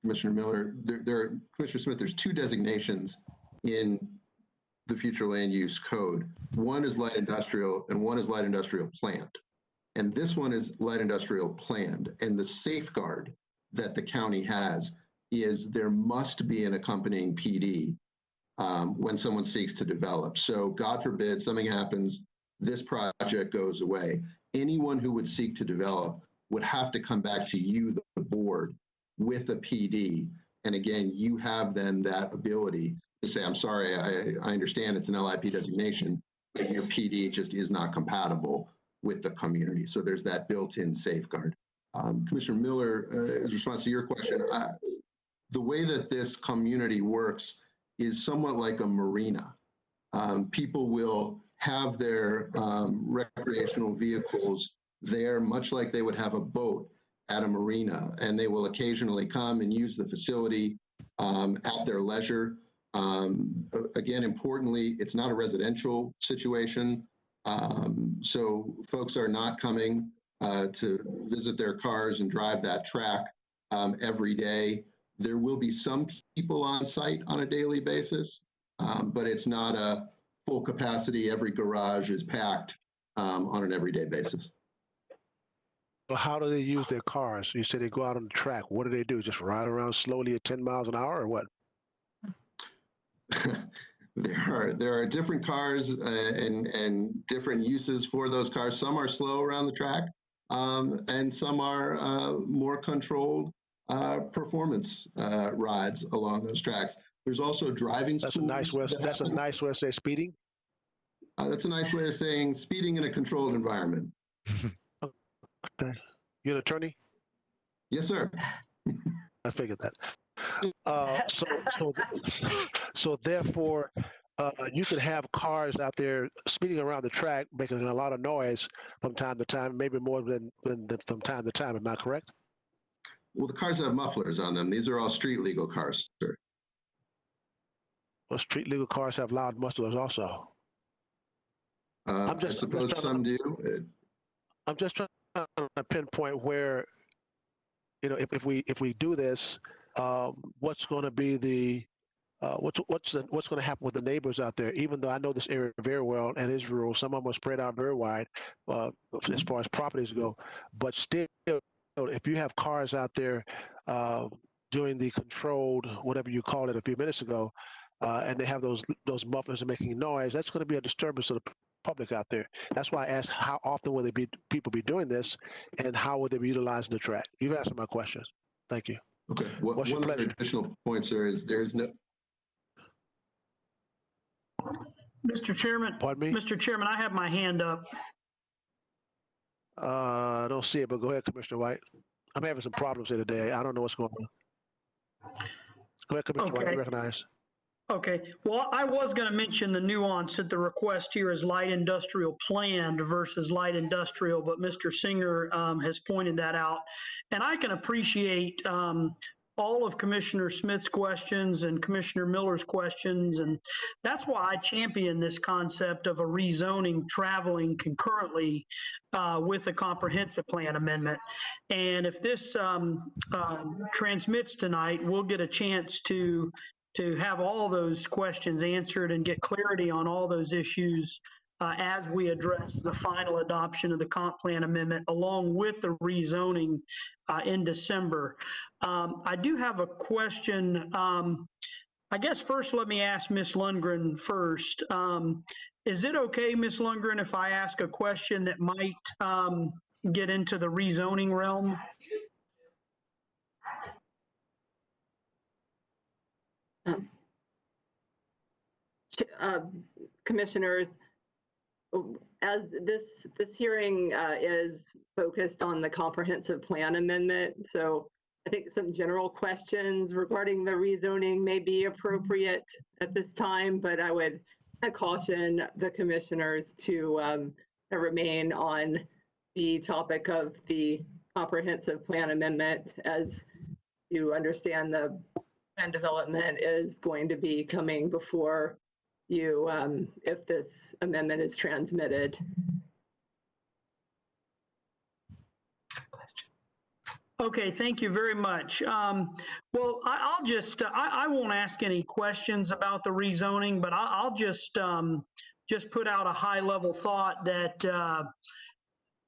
Commissioner Miller, Commissioner Smith, there's two designations in the future land use code. One is light industrial and one is light industrial planned. And this one is light industrial planned. And the safeguard that the county has is there must be an accompanying PD when someone seeks to develop. So God forbid something happens, this project goes away. Anyone who would seek to develop would have to come back to you, the board, with a PD. And again, you have then that ability to say, I'm sorry, I understand it's an LIP designation, but your PD just is not compatible with the community. So there's that built-in safeguard. Commissioner Miller, in response to your question, the way that this community works is somewhat like a marina. People will have their recreational vehicles there, much like they would have a boat at a marina, and they will occasionally come and use the facility at their leisure. Again, importantly, it's not a residential situation. So folks are not coming to visit their cars and drive that track every day. There will be some people on site on a daily basis, but it's not a full capacity. Every garage is packed on an everyday basis. Well, how do they use their cars? You said they go out on the track. What do they do? Just ride around slowly at 10 miles an hour or what? There are different cars and different uses for those cars. Some are slow around the track, and some are more controlled performance rides along those tracks. There's also driving schools. That's a nice way of saying speeding? That's a nice way of saying speeding in a controlled environment. Okay. You're an attorney? Yes, sir. I figured that. So therefore, you could have cars out there speeding around the track, making a lot of noise from time to time, maybe more than from time to time. Am I correct? Well, the cars have mufflers on them. These are all street legal cars, sir. Well, street legal cars have loud mufflers also. I suppose some do. I'm just trying to pinpoint where, you know, if we do this, what's going to be the what's going to happen with the neighbors out there? Even though I know this area very well and it's rural, some of them are spread out very wide as far as properties go. But still, if you have cars out there doing the controlled, whatever you call it, a few minutes ago, and they have those mufflers and making noise, that's going to be a disturbance to the public out there. That's why I asked how often will people be doing this, and how will they be utilizing the track? You've answered my questions. Thank you. Okay. One other additional point, sir, is there's no. Mr. Chairman. Pardon me? Mr. Chairman, I have my hand up. I don't see it, but go ahead, Commissioner White. I'm having some problems here today. I don't know what's going on. Go ahead, Commissioner White. I recognize. Okay, well, I was going to mention the nuance that the request here is light industrial planned versus light industrial, but Mr. Singer has pointed that out. And I can appreciate all of Commissioner Smith's questions and Commissioner Miller's questions, and that's why I champion this concept of a rezoning traveling concurrently with a comprehensive plan amendment. And if this transmits tonight, we'll get a chance to have all those questions answered and get clarity on all those issues as we address the final adoption of the comp plan amendment along with the rezoning in December. I do have a question. I guess first let me ask Ms. Lundgren first. Is it okay, Ms. Lundgren, if I ask a question that might get into the rezoning realm? Commissioners, as this hearing is focused on the comprehensive plan amendment, so I think some general questions regarding the rezoning may be appropriate at this time, but I would caution the commissioners to remain on the topic of the comprehensive plan amendment. As you understand, the plan development is going to be coming before you if this amendment is transmitted. Okay, thank you very much. Well, I'll just, I won't ask any questions about the rezoning, but I'll just put out a high level thought that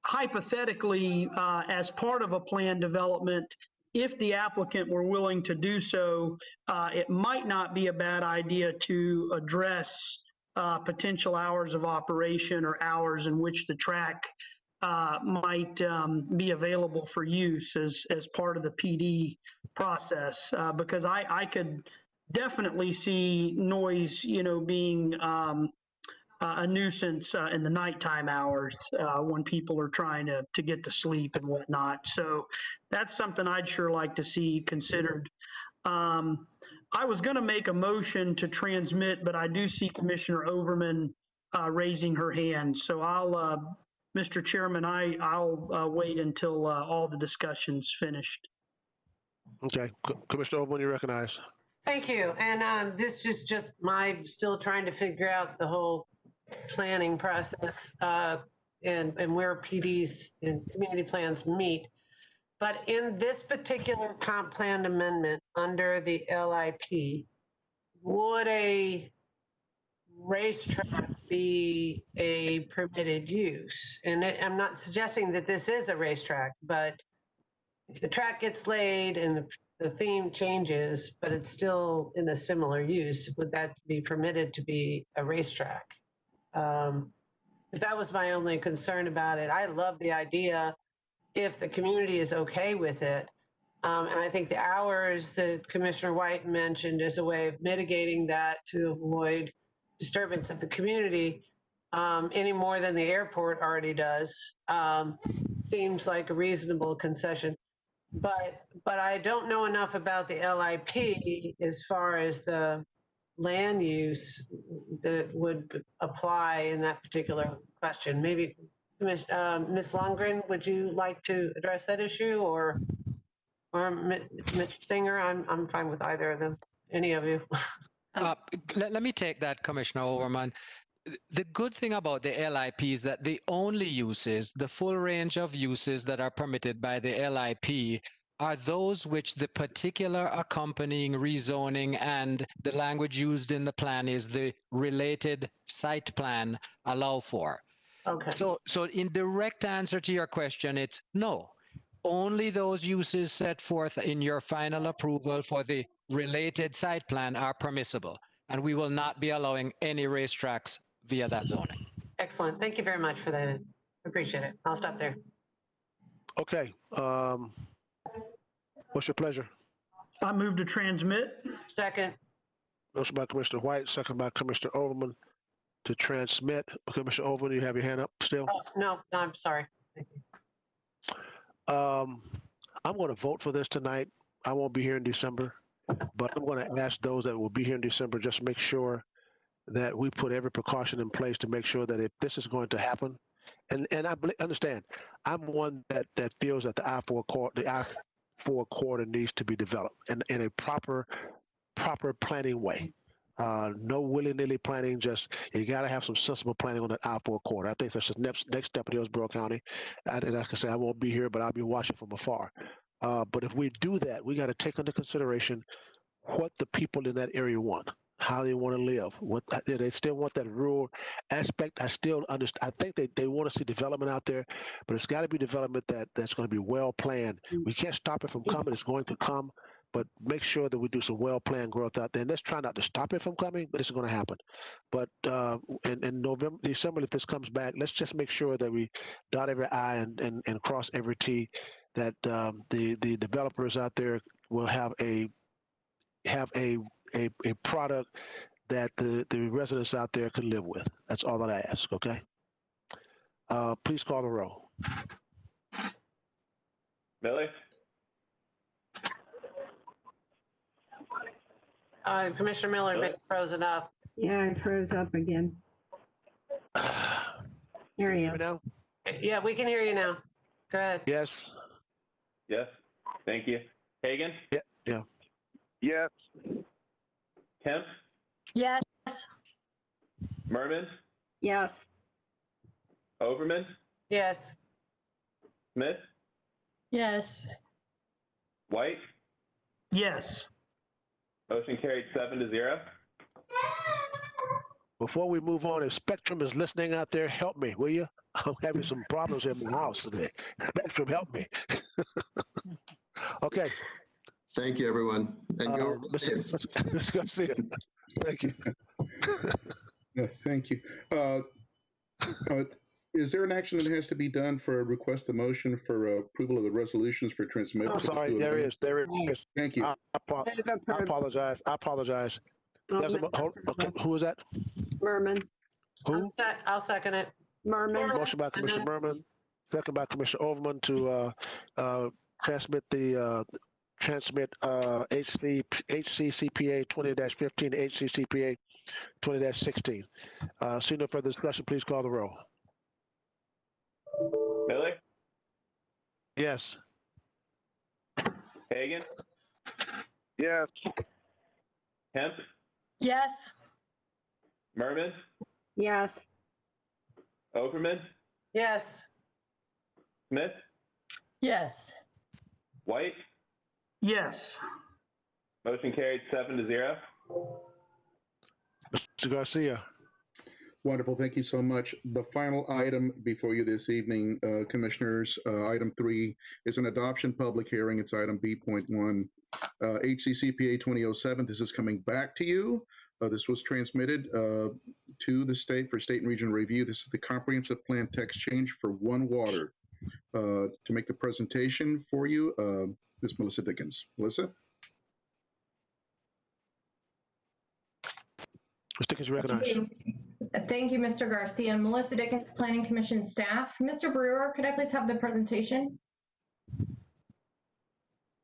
hypothetically, as part of a plan development, if the applicant were willing to do so, it might not be a bad idea to address potential hours of operation or hours in which the track might be available for use as part of the PD process, because I could definitely see noise, being a nuisance in the nighttime hours when people are trying to get to sleep and whatnot. So that's something I'd sure like to see considered. I was going to make a motion to transmit, but I do see Commissioner Overman raising her hand. So I'll, Mr. Chairman, I'll wait until all the discussion's finished. Okay, Commissioner Overman, you recognize. Thank you. And this is just my still trying to figure out the whole planning process and where PDs and community plans meet. But in this particular comp plan amendment under the LIP, would a racetrack be a permitted use? And I'm not suggesting that this is a racetrack, but if the track gets laid and the theme changes, but it's still in a similar use, would that be permitted to be a racetrack? Because that was my only concern about it. I love the idea if the community is okay with it. And I think the hours that Commissioner White mentioned as a way of mitigating that to avoid disturbance of the community any more than the airport already does seems like a reasonable concession. But I don't know enough about the LIP as far as the land use that would apply in that particular question. Maybe Ms. Lundgren, would you like to address that issue, or Mr. Singer? I'm fine with either of them. Any of you? Let me take that, Commissioner Overman. The good thing about the LIP is that the only uses, the full range of uses that are permitted by the LIP are those which the particular accompanying rezoning and the language used in the plan is the related site plan allow for. Okay. So in direct answer to your question, it's no. Only those uses set forth in your final approval for the related site plan are permissible, and we will not be allowing any racetracks via that zoning. Excellent. Thank you very much for that. Appreciate it. I'll stop there. Okay. What's your pleasure? I move to transmit. Second. Motion by Commissioner White, second by Commissioner Overman to transmit. Commissioner Overman, you have your hand up still? No, I'm sorry. Thank you. I'm going to vote for this tonight. I won't be here in December, but I'm going to ask those that will be here in December just to make sure that we put every precaution in place to make sure that if this is going to happen, and I understand, I'm one that feels that the I-4 corridor needs to be developed in a proper planning way. No willy-nilly planning, just you got to have some sensible planning on that I-4 corridor. I think that's the next step in Hillsborough County. And like I say, I won't be here, but I'll be watching from afar. But if we do that, we got to take into consideration what the people in that area want, how they want to live. What they still want that rural aspect. I still understand. I think they want to see development out there, but it's got to be development that's going to be well planned. We can't stop it from coming. It's going to come, but make sure that we do some well planned growth out there. And let's try not to stop it from coming, but it's going to happen. But in November, December, if this comes back, let's just make sure that we dot every I and cross every T. That the developers out there will have a product that the residents out there can live with. That's all that I ask, okay? Please call the roll. Miller? Commissioner Miller may have frozen up. Yeah, it froze up again. Here he is. Now? Yeah, we can hear you now. Go ahead. Yes. Yes. Thank you. Hagan? Yeah. Yes. Kemp? Yes. Merman? Yes. Overman? Yes. Smith? Yes. White? Yes. Motion carried 7-0. Before we move on, if Spectrum is listening out there, help me, will you? I'm having some problems in my house today. Spectrum, help me. Okay. Thank you, everyone. And go. Mr. Garcia, thank you. Yeah, thank you. Is there an action that has to be done for a request a motion for approval of the resolutions for transmittal? I'm sorry, there is. Thank you. I apologize. There's okay, who is that? Merman. Who? I'll second it. Merman. Motion by Commissioner Merman, second by Commissioner Overman to transmit HCCPA 20-15 to HCCPA 20-16. See no further discussion, please call the roll. Miller? Yes. Hagan? Yes. Kemp? Yes. Merman? Yes. Overman? Yes. Smith? Yes. White? Yes. Motion carried 7-0. Mr. Garcia. Wonderful. Thank you so much. The final item before you this evening, Commissioners, item 3 is an adoption public hearing. It's item B.1 HCCPA 2007. This is coming back to you. This was transmitted to the state for state and regional review. This is the comprehensive plan text change for One Water. To make the presentation for you, Ms. Melissa Dickens. Melissa? Ms. Dickens, you recognize. Thank you, Mr. Garcia. Melissa Dickens, Planning Commission staff. Mr. Brewer, could I please have the presentation?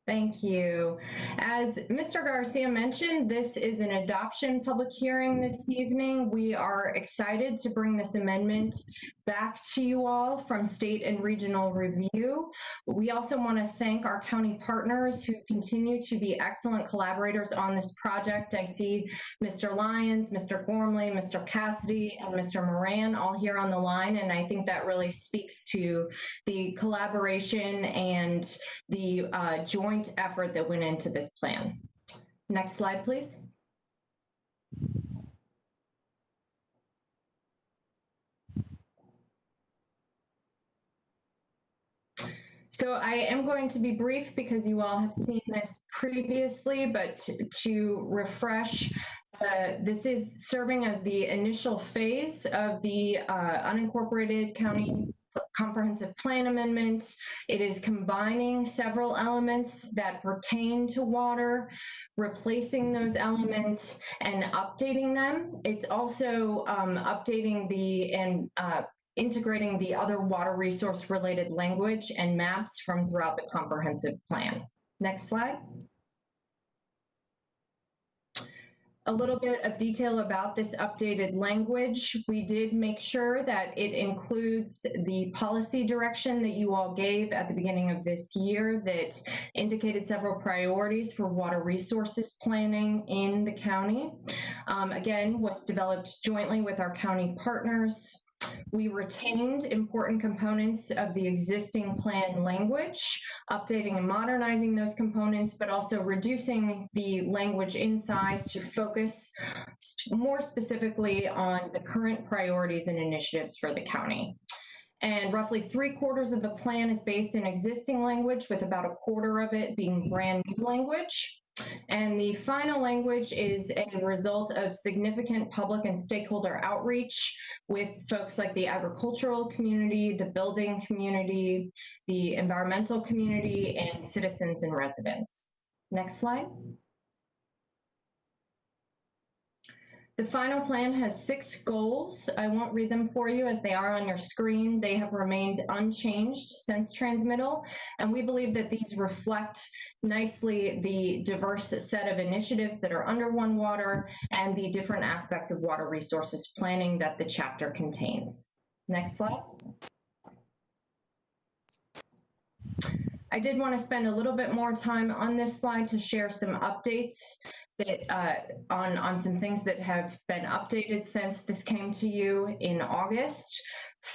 Thank you. As Mr. Garcia mentioned, this is an adoption public hearing this evening. We are excited to bring this amendment back to you all from state and regional review. We also want to thank our county partners who continue to be excellent collaborators on this project. I see Mr. Lyons, Mr. Gormley, Mr. Cassidy, and Mr. Moran all here on the line, and I think that really speaks to the collaboration and the joint effort that went into this plan. Next slide, please. So I am going to be brief because you all have seen this previously, but to refresh, this is serving as the initial phase of the unincorporated county comprehensive plan amendment. It is combining several elements that pertain to water, replacing those elements and updating them. It's also updating and integrating the other water resource related language and maps from throughout the comprehensive plan. Next slide. A little bit of detail about this updated language. We did make sure that it includes the policy direction that you all gave at the beginning of this year that indicated several priorities for water resources planning in the county. Again, what's developed jointly with our county partners. We retained important components of the existing plan language, updating and modernizing those components, but also reducing the language in size to focus more specifically on the current priorities and initiatives for the county. And roughly 3/4 of the plan is based in existing language, with about 1/4 of it being brand new language. And the final language is a result of significant public and stakeholder outreach with folks like the agricultural community, the building community, the environmental community, and citizens and residents. Next slide. The final plan has 6 goals. I won't read them for you as they are on your screen. They have remained unchanged since transmittal, and we believe that these reflect nicely the diverse set of initiatives that are under One Water and the different aspects of water resources planning that the chapter contains. Next slide. I did want to spend a little bit more time on this slide to share some updates that on some things that have been updated since this came to you in August.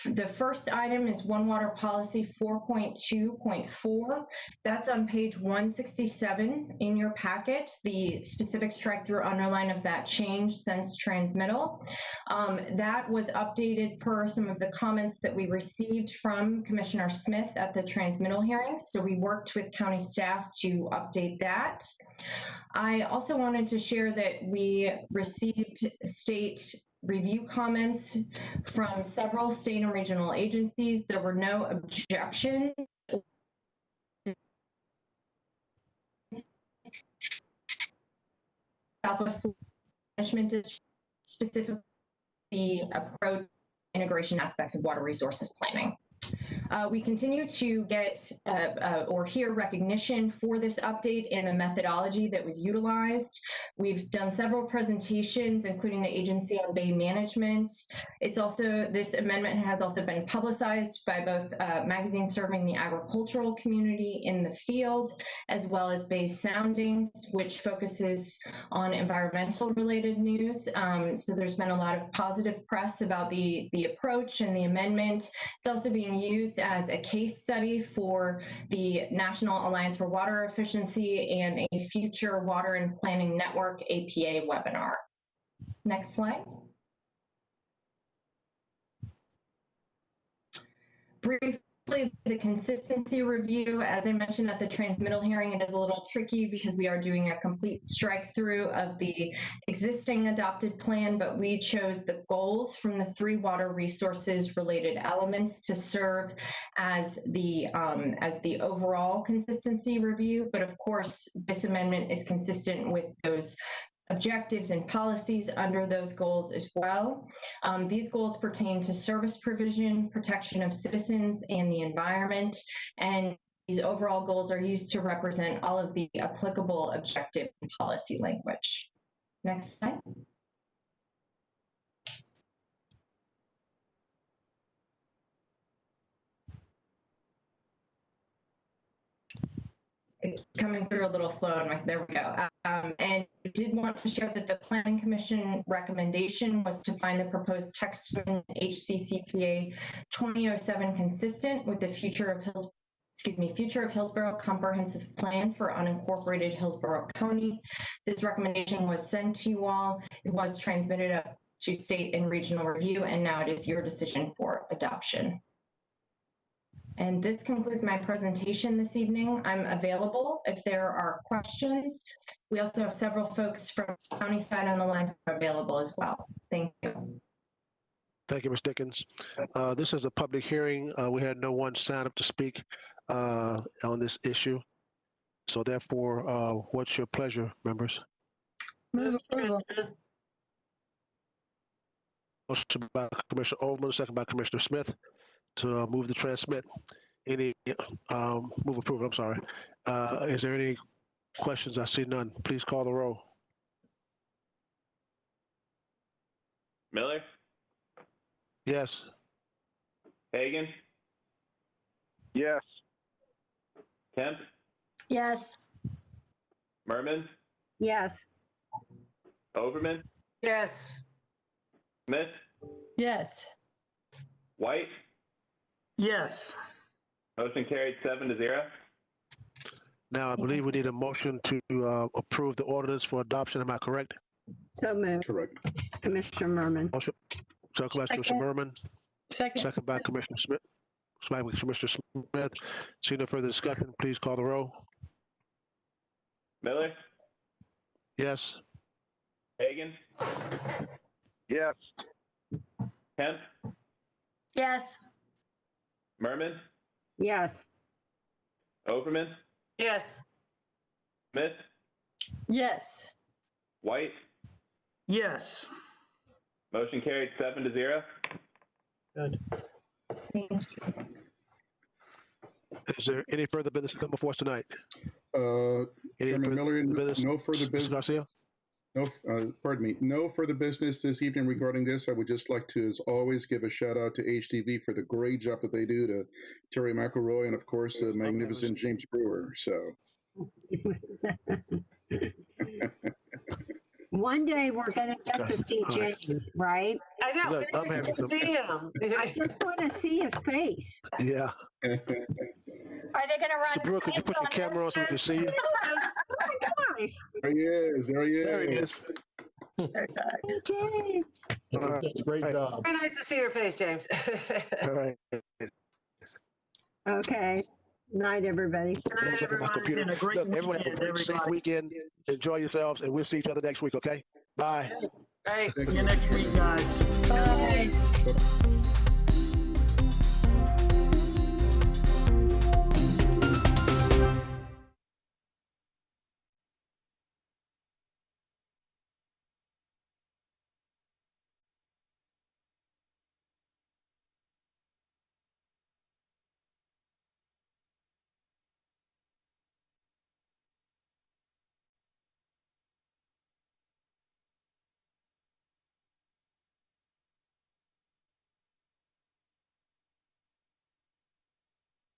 The first item is One Water Policy 4.2.4. That's on page 167 in your packet, the specific strike-through underline of that change since transmittal. That was updated per some of the comments that we received from Commissioner Smith at the transmittal hearing. So we worked with county staff to update that. I also wanted to share that we received state review comments from several state and regional agencies. There were no objections. Southwest Management District, specifically the approach integration aspects of water resources planning. We continue to get or hear recognition for this update in the methodology that was utilized. We've done several presentations, including the Agency on Bay Management. This amendment has also been publicized by both magazines serving the agricultural community in the field, as well as Bay Soundings, which focuses on environmental related news. So there's been a lot of positive press about the approach and the amendment. It's also being used as a case study for the National Alliance for Water Efficiency and a future Water and Planning Network APA webinar. Next slide. Briefly, the consistency review, as I mentioned at the transmittal hearing, it is a little tricky because we are doing a complete strike through of the existing adopted plan, but we chose the goals from the 3 water resources related elements to serve as the overall consistency review. But of course, this amendment is consistent with those objectives and policies under those goals as well. These goals pertain to service provision, protection of citizens and the environment, and these overall goals are used to represent all of the applicable objective and policy language. Next slide. It's coming through a little slow. There we go. And I did want to share that the Planning Commission recommendation was to find the proposed text in HCCPA 2007 consistent with the future of Hillsborough Comprehensive Plan for Unincorporated Hillsborough County. This recommendation was sent to you all. It was transmitted up to state and regional review, and now it is your decision for adoption. And this concludes my presentation this evening. I'm available if there are questions. We also have several folks from the county side on the line who are available as well. Thank you. Thank you, Ms. Dickens. This is a public hearing. We had no one sign up to speak on this issue. So therefore, what's your pleasure, members? Move approval. Motion by Commissioner Overman, second by Commissioner Smith to move the transmit. Any move approval, I'm sorry. Is there any questions? I see none. Please call the roll. Miller, Yes. Hagan, Yes. Kemp, Yes. Merman, Yes. Overman, Yes. Smith, Yes. White. Yes. Motion carried 7-0. Now, I believe we need a motion to approve the ordinance for adoption. Am I correct? So moved. Correct. Commissioner Merman. Motion. Second by Commissioner Merman. Second. Second by Commissioner Smith. Second by Commissioner Smith. See no further discussion. Please call the roll. Miller, Yes. Hagan, Yes. Kemp, Yes. Merman, Yes. Overman, Yes. Smith, Yes. White. Yes. Motion carried 7-0. Good. Is there any further business to come before us tonight? Any Chairman Miller, business? no further Mr. business. Garcia? No, pardon me. No further business this evening regarding this. I would just like to, as always, give a shout out to HTV for the great job that they do, to Terry McElroy, and of course, the magnificent James Brewer. So. One day we're going to get to see James, right? I know. Look, I'm we having need to some. see him. I just want to see his face. Yeah. Are they gonna run? Mr. Brewer, could you put your camera on so we can see you? Oh my gosh. There he is. There he is. There he is. Hey, James. All right. Great job. Very nice to see your face, James. All right. Okay. Night, everybody. Good night, everyone. Computer. And a great Look, everyone have a weekend, great, safe everybody. weekend. Enjoy yourselves, and we'll see each other next week, okay? Bye. Right. See you next week, guys. Bye.